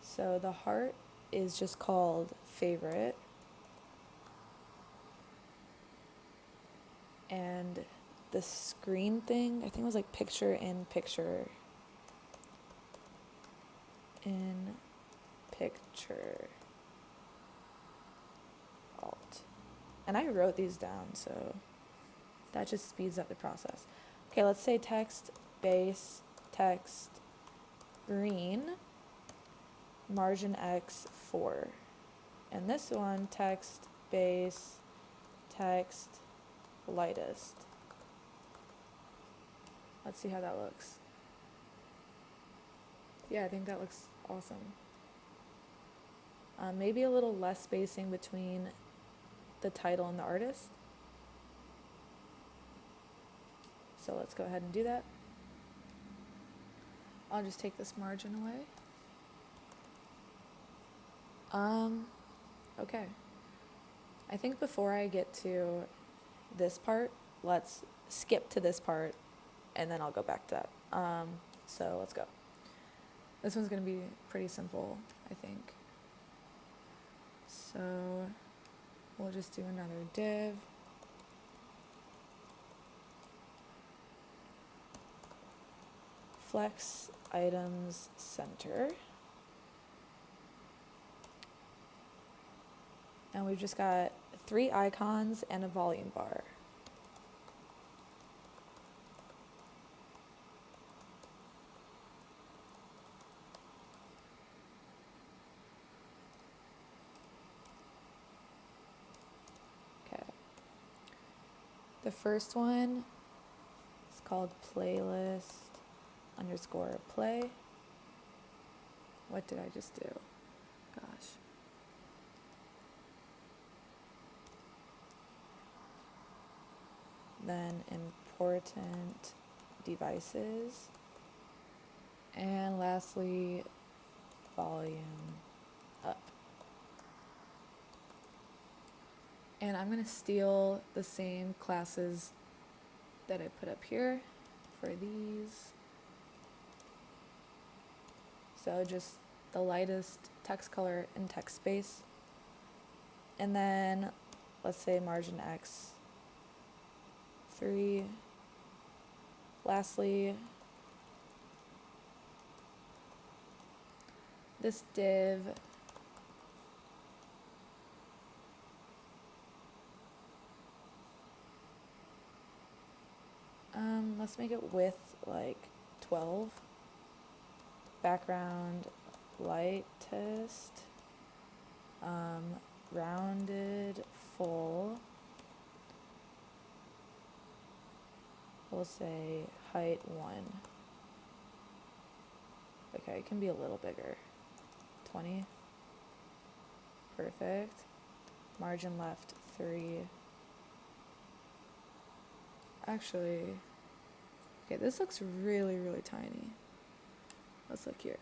So the heart is just called favorite. And the screen thing, I think it was like picture in picture. In picture. Alt. And I wrote these down, so that just speeds up the process. Okay, let's say text base, text green, margin X 4. And this one, text base, text lightest. Let's see how that looks. Yeah, I think that looks awesome. Maybe a little less spacing between the title and the artist. So let's go ahead and do that. I'll just take this margin away. Okay. I think before I get to this part, let's skip to this part and then I'll go back to that. So let's go. This one's going to be pretty simple, I think. So we'll just do another div. Flex items center. And we've just got 3 icons and a volume bar. Okay. The first one is called playlist underscore play. What did I just do? Gosh. Then important devices. And lastly, volume up. And I'm going to steal the same classes that I put up here for these. So just the lightest text color and text space. And then let's say margin X 3. Lastly, this div let's make it width like 12. Background lightest, rounded full. We'll say height 1. Okay, it can be a little bigger. 20. Perfect. Margin left 3. Actually, okay, this looks really, really tiny. Let's look here.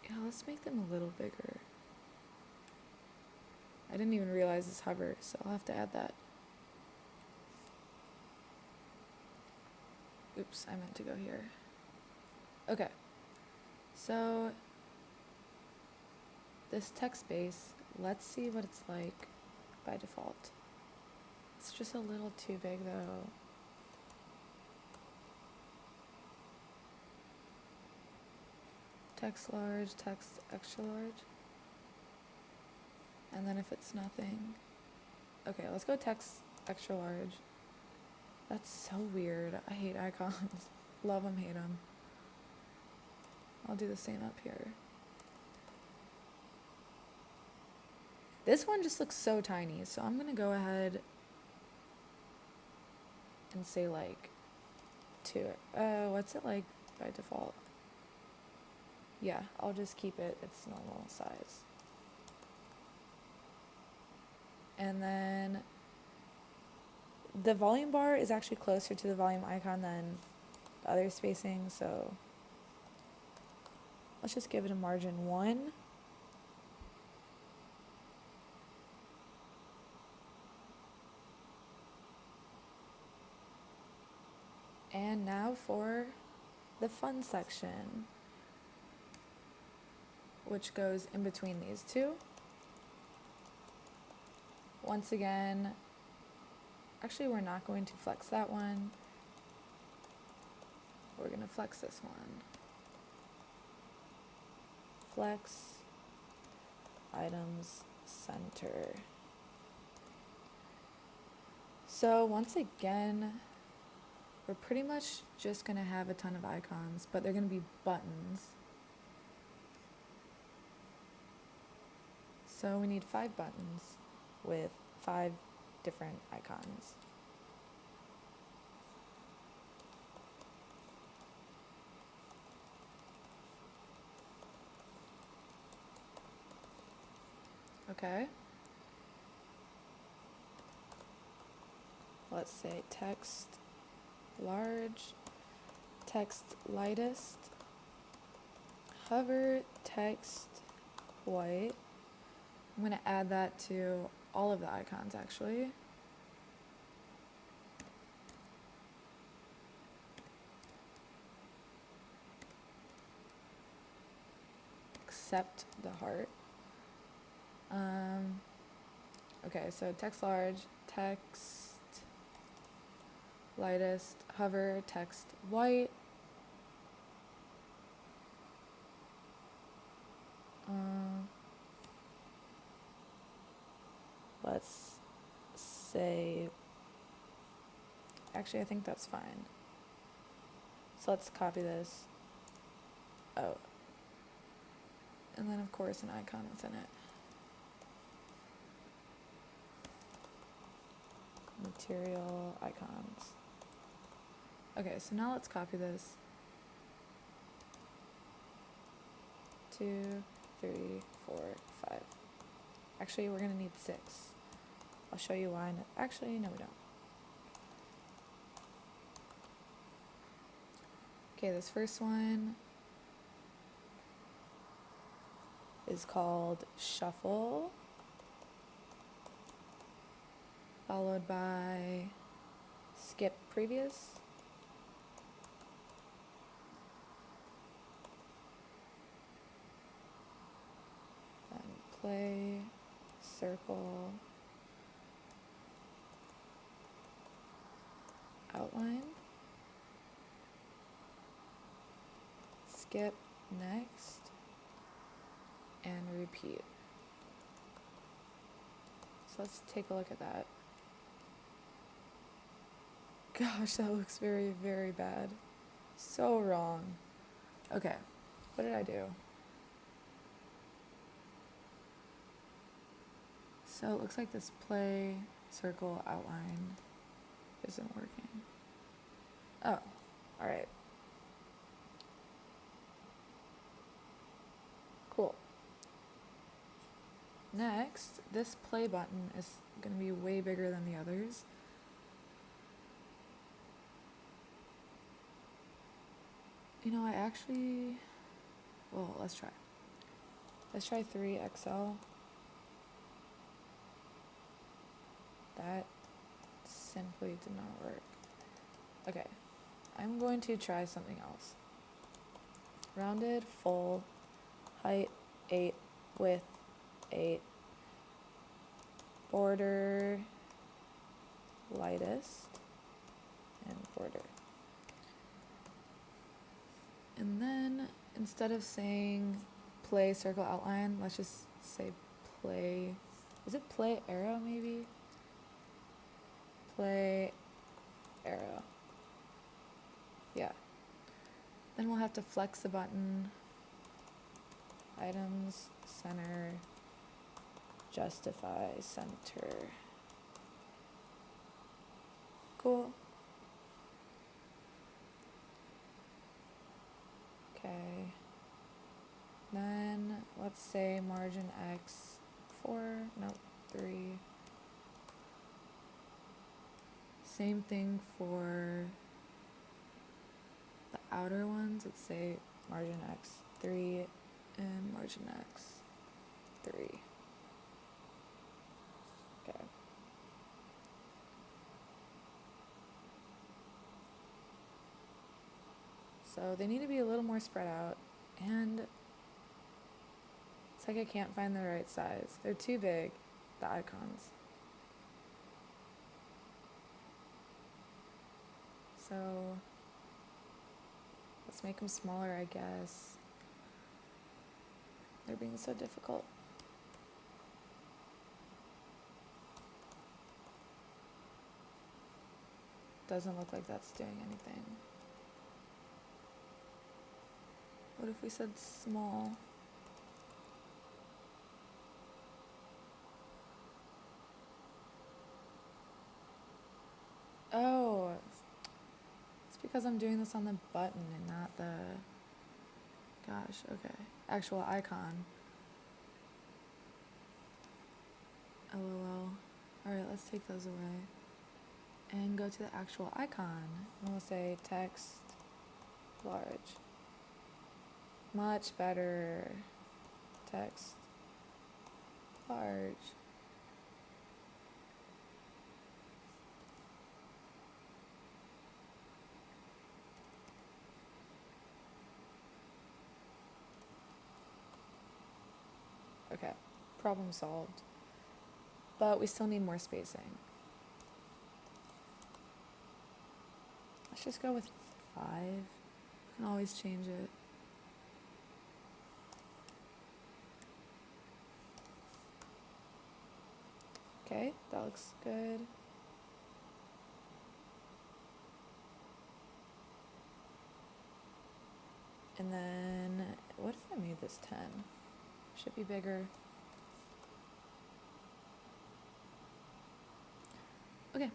Yeah, let's make them a little bigger. I didn't even realize this hover, so I'll have to add that. Oops, I meant to go here. Okay, so this text base, let's see what it's like by default. It's just a little too big though. Text large, text extra large. And then if it's nothing. Okay, let's go text extra large. That's so weird. I hate icons. Love them, hate them. I'll do the same up here. This one just looks so tiny, so I'm gonna go ahead and say like 2. What's it like by default? Yeah, I'll just keep it its normal size. And then the volume bar is actually closer to the volume icon than the other spacing, so let's just give it a margin 1. And now for the fun section, which goes in between these two. Once again, actually we're not going to flex that one. We're going to flex this one. Flex, items, center. So once again, we're pretty much just going to have a ton of icons, but they're going to be buttons. So we need 5 buttons with 5 different icons. Okay. Let's say text large, text lightest, hover text white. I'm going to add that to all of the icons actually. Except the heart. Okay, so text large, text lightest, hover, text white. Let's say, actually I think that's fine. So let's copy this. Oh. And then of course an icon within it. Material icons. Okay, so now let's copy this. 2, 3, 4, 5. Actually, we're gonna need 6. I'll show you why. Actually, no, we don't. Okay, this first one is called shuffle. followed by skip previous. Then play circle outline. Skip next and repeat. So let's take a look at that. Gosh, that looks very, very bad. So wrong. Okay, what did I do? So it looks like this play circle outline isn't working. Oh, all right. Cool. Next, this play button is going to be way bigger than the others. You know, let's try. Let's try 3XL. That simply did not work. Okay, I'm going to try something else. Rounded, full, height 8, width 8, border lightest, and border. And then instead of saying play circle outline, let's just say play, is it play arrow maybe? Play arrow. Yeah. Then we'll have to flex the button, items, center, justify, center. Cool. Okay. Then let's say margin X 4, no, 3. Same thing for the outer ones. Let's say margin X 3 and margin X 3. Okay. So they need to be a little more spread out, and it's like I can't find the right size. They're too big, the icons. So let's make them smaller, I guess. They're being so difficult. Doesn't look like that's doing anything. What if we said small? Oh, it's because I'm doing this on the button and not the, gosh, okay, actual icon. LOL. Alright, let's take those away and go to the actual icon. And we'll say text large. Much better. Text large. Okay, problem solved. But we still need more spacing. Let's just go with 5. You can always change it. Okay, that looks good. And then, what if I made this 10? Should be bigger. Okay.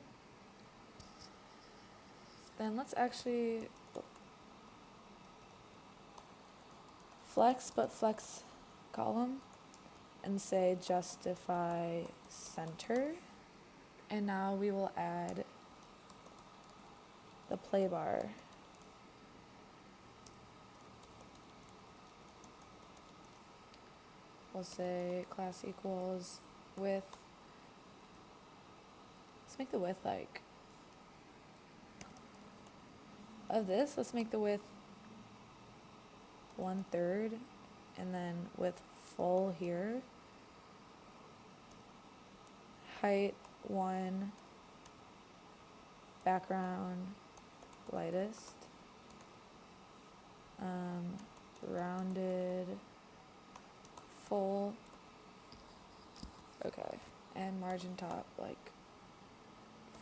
Then let's actually flex, but flex column, and say justify center. And now we will add the play bar. We'll say class equals width. Let's make the width like, of this, let's make the width 1/3, and then width full here. Height 1, background lightest, rounded full, okay, and margin top like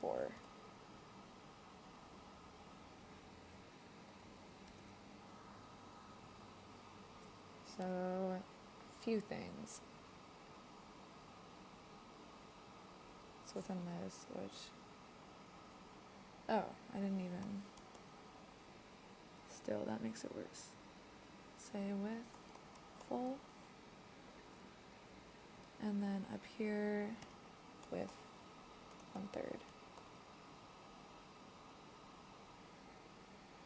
4. So, a few things. So within this, which, oh, I didn't even, still, that makes it worse. Say width, full, and then up here, width, 1/3.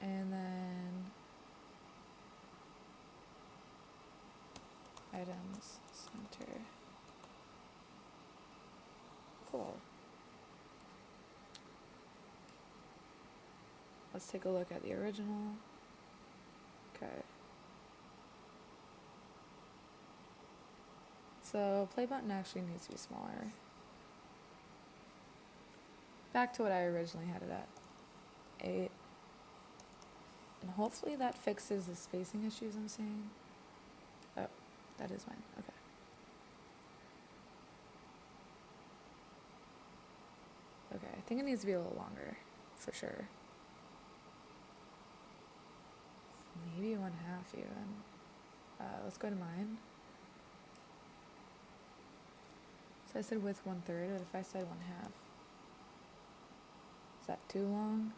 And then, items, center. Cool. Let's take a look at the original. Okay. So play button actually needs to be smaller. Back to what I originally had it at. 8. And hopefully that fixes the spacing issues I'm seeing. Oh, that is mine. Okay. Okay, I think it needs to be a little longer, for sure. Maybe 1/2 even. Let's go to mine. So I said width 1/3, but if I said 1/2, is that too long?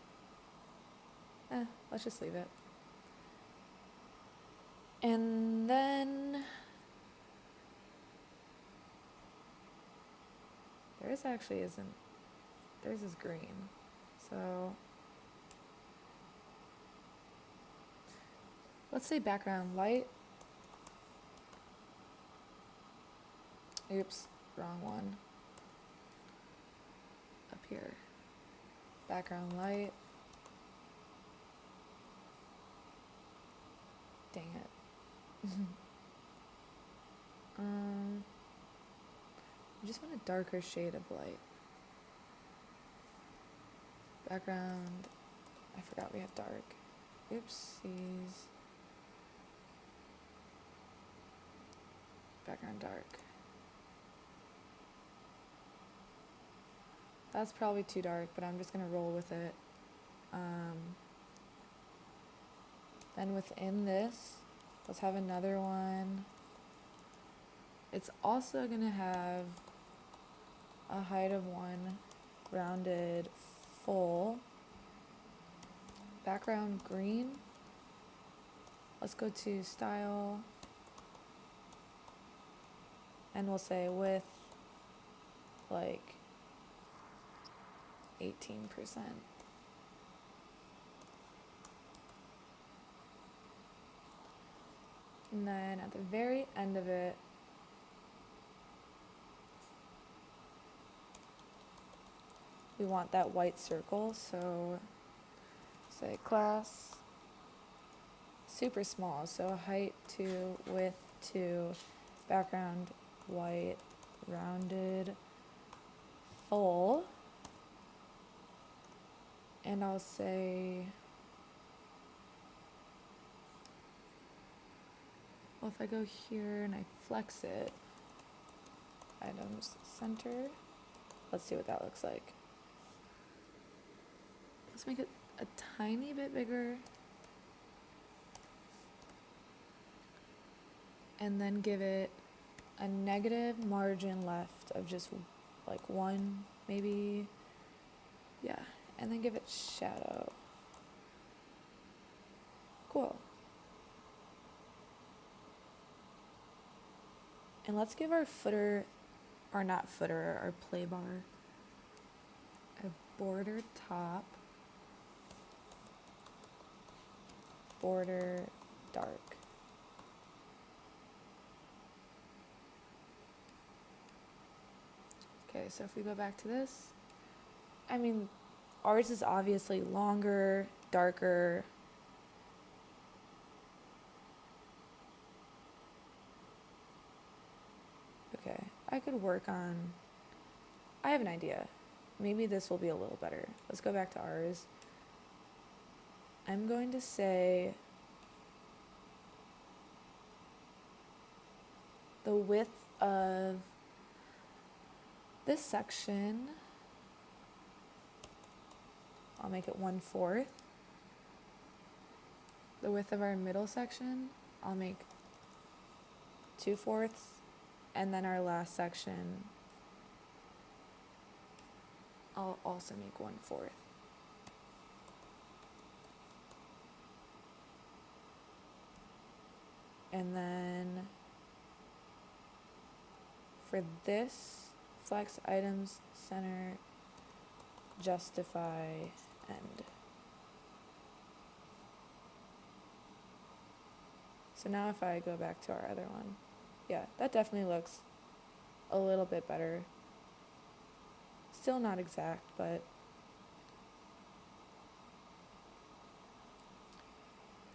Let's just leave it. And then theirs actually isn't, theirs is green. So let's say background light. Oops, wrong one. Up here. Background light. Dang it. I just want a darker shade of light. Background, I forgot we have dark. Oopsies. Background dark. That's probably too dark, but I'm just gonna roll with it. Then within this, let's have another one. It's also gonna have a height of 1, rounded, full, background green. Let's go to style, and we'll say width like 18%. And then at the very end of it, we want that white circle, so say class, super small, so height 2, width 2, background white, rounded, full, and I'll say, well, if I go here and I flex it, items center, let's see what that looks like. Let's make it a tiny bit bigger, and then give it a negative margin left of just like 1, maybe, yeah, and then give it shadow. Cool. And let's give our footer, or not footer, our play bar, a border top, border dark. Okay, so if we go back to this, I mean, ours is obviously longer, darker. Okay, I could work on, I have an idea. Maybe this will be a little better. Let's go back to ours. I'm going to say the width of this section, I'll make it 1/4. The width of our middle section, I'll make 2/4. And then our last section, I'll also make 1/4. And then for this, flex items, center, justify, end. So now if I go back to our other one, yeah, that definitely looks a little bit better. Still not exact, but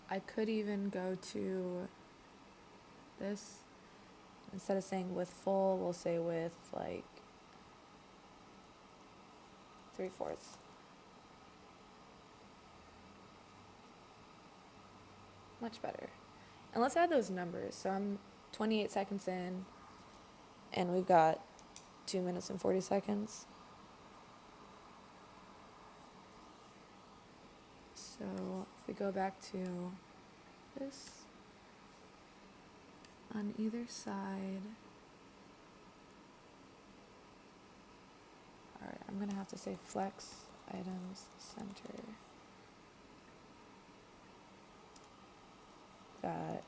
I could even go to this. Instead of saying with full, we'll say with like 3/4. Much better. And let's add those numbers. So I'm 28 seconds in, and we've got 2 minutes and 40 seconds. So if we go back to this, on either side, all right, I'm gonna have to say flex items center. Got,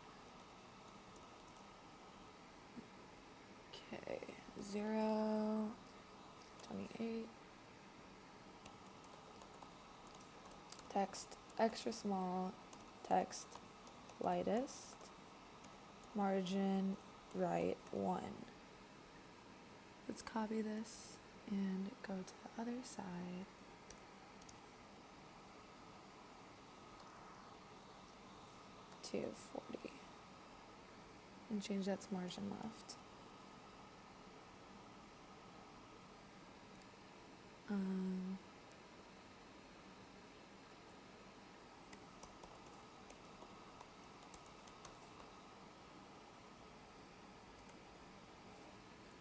okay, 0, 28, text extra small, text lightest, margin right 1. Let's copy this and go to the other side. To 40. And change that to margin left.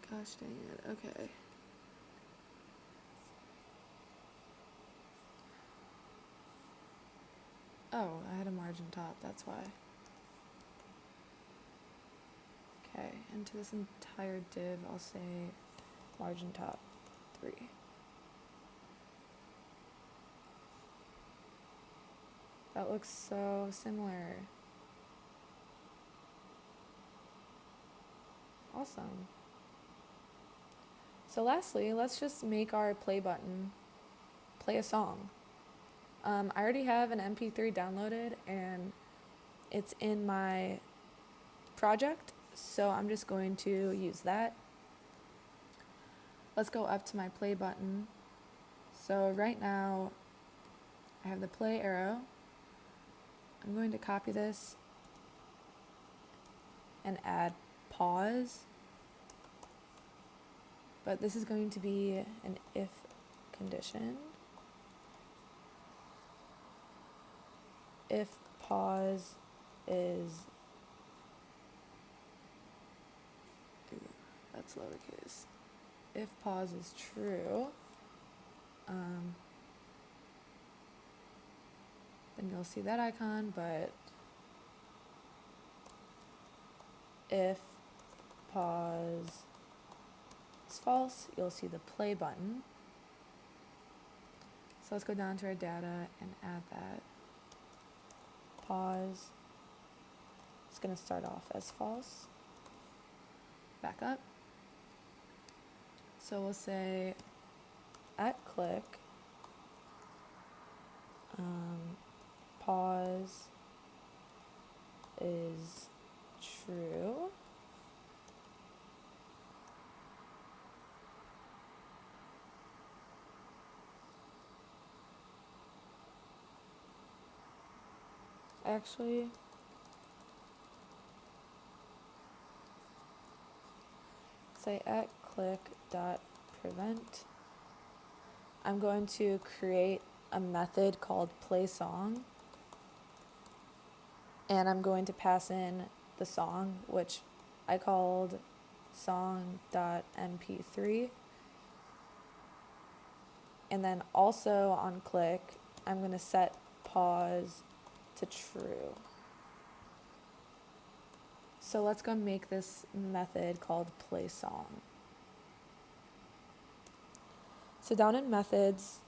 Gosh dang it, okay. Oh, I had a margin top, that's why. Okay, and to this entire div, I'll say margin top 3. That looks so similar. Awesome. So lastly, let's just make our play button play a song. I already have an MP3 downloaded and it's in my project, so I'm just going to use that. Let's go up to my play button. So right now I have the play arrow. I'm going to copy this and add pause. But this is going to be an if condition. If pause is, that's lowercase. If pause is true, then you'll see that icon, but if pause is false, you'll see the play button. So let's go down to our data and add that. Pause. It's going to start off as false. Back up. So we'll say at click, pause is true. actually, say at click.prevent, I'm going to create a method called playSong, and I'm going to pass in the song, which I called song.mp3. And then also on click, I'm going to set pause to true. So let's go make this method called playSong. So down in methods,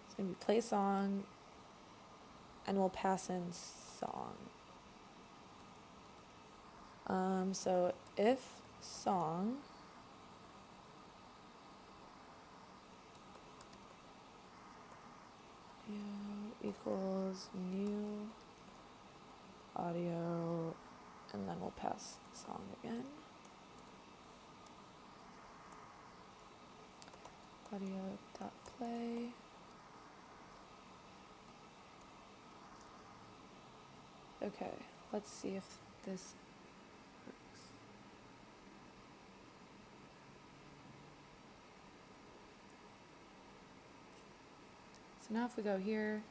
it's going to be playSong, and we'll pass in song. So if song equals new audio, and then we'll pass song again. Audio.play. Okay, let's see if this works. So now if we go here,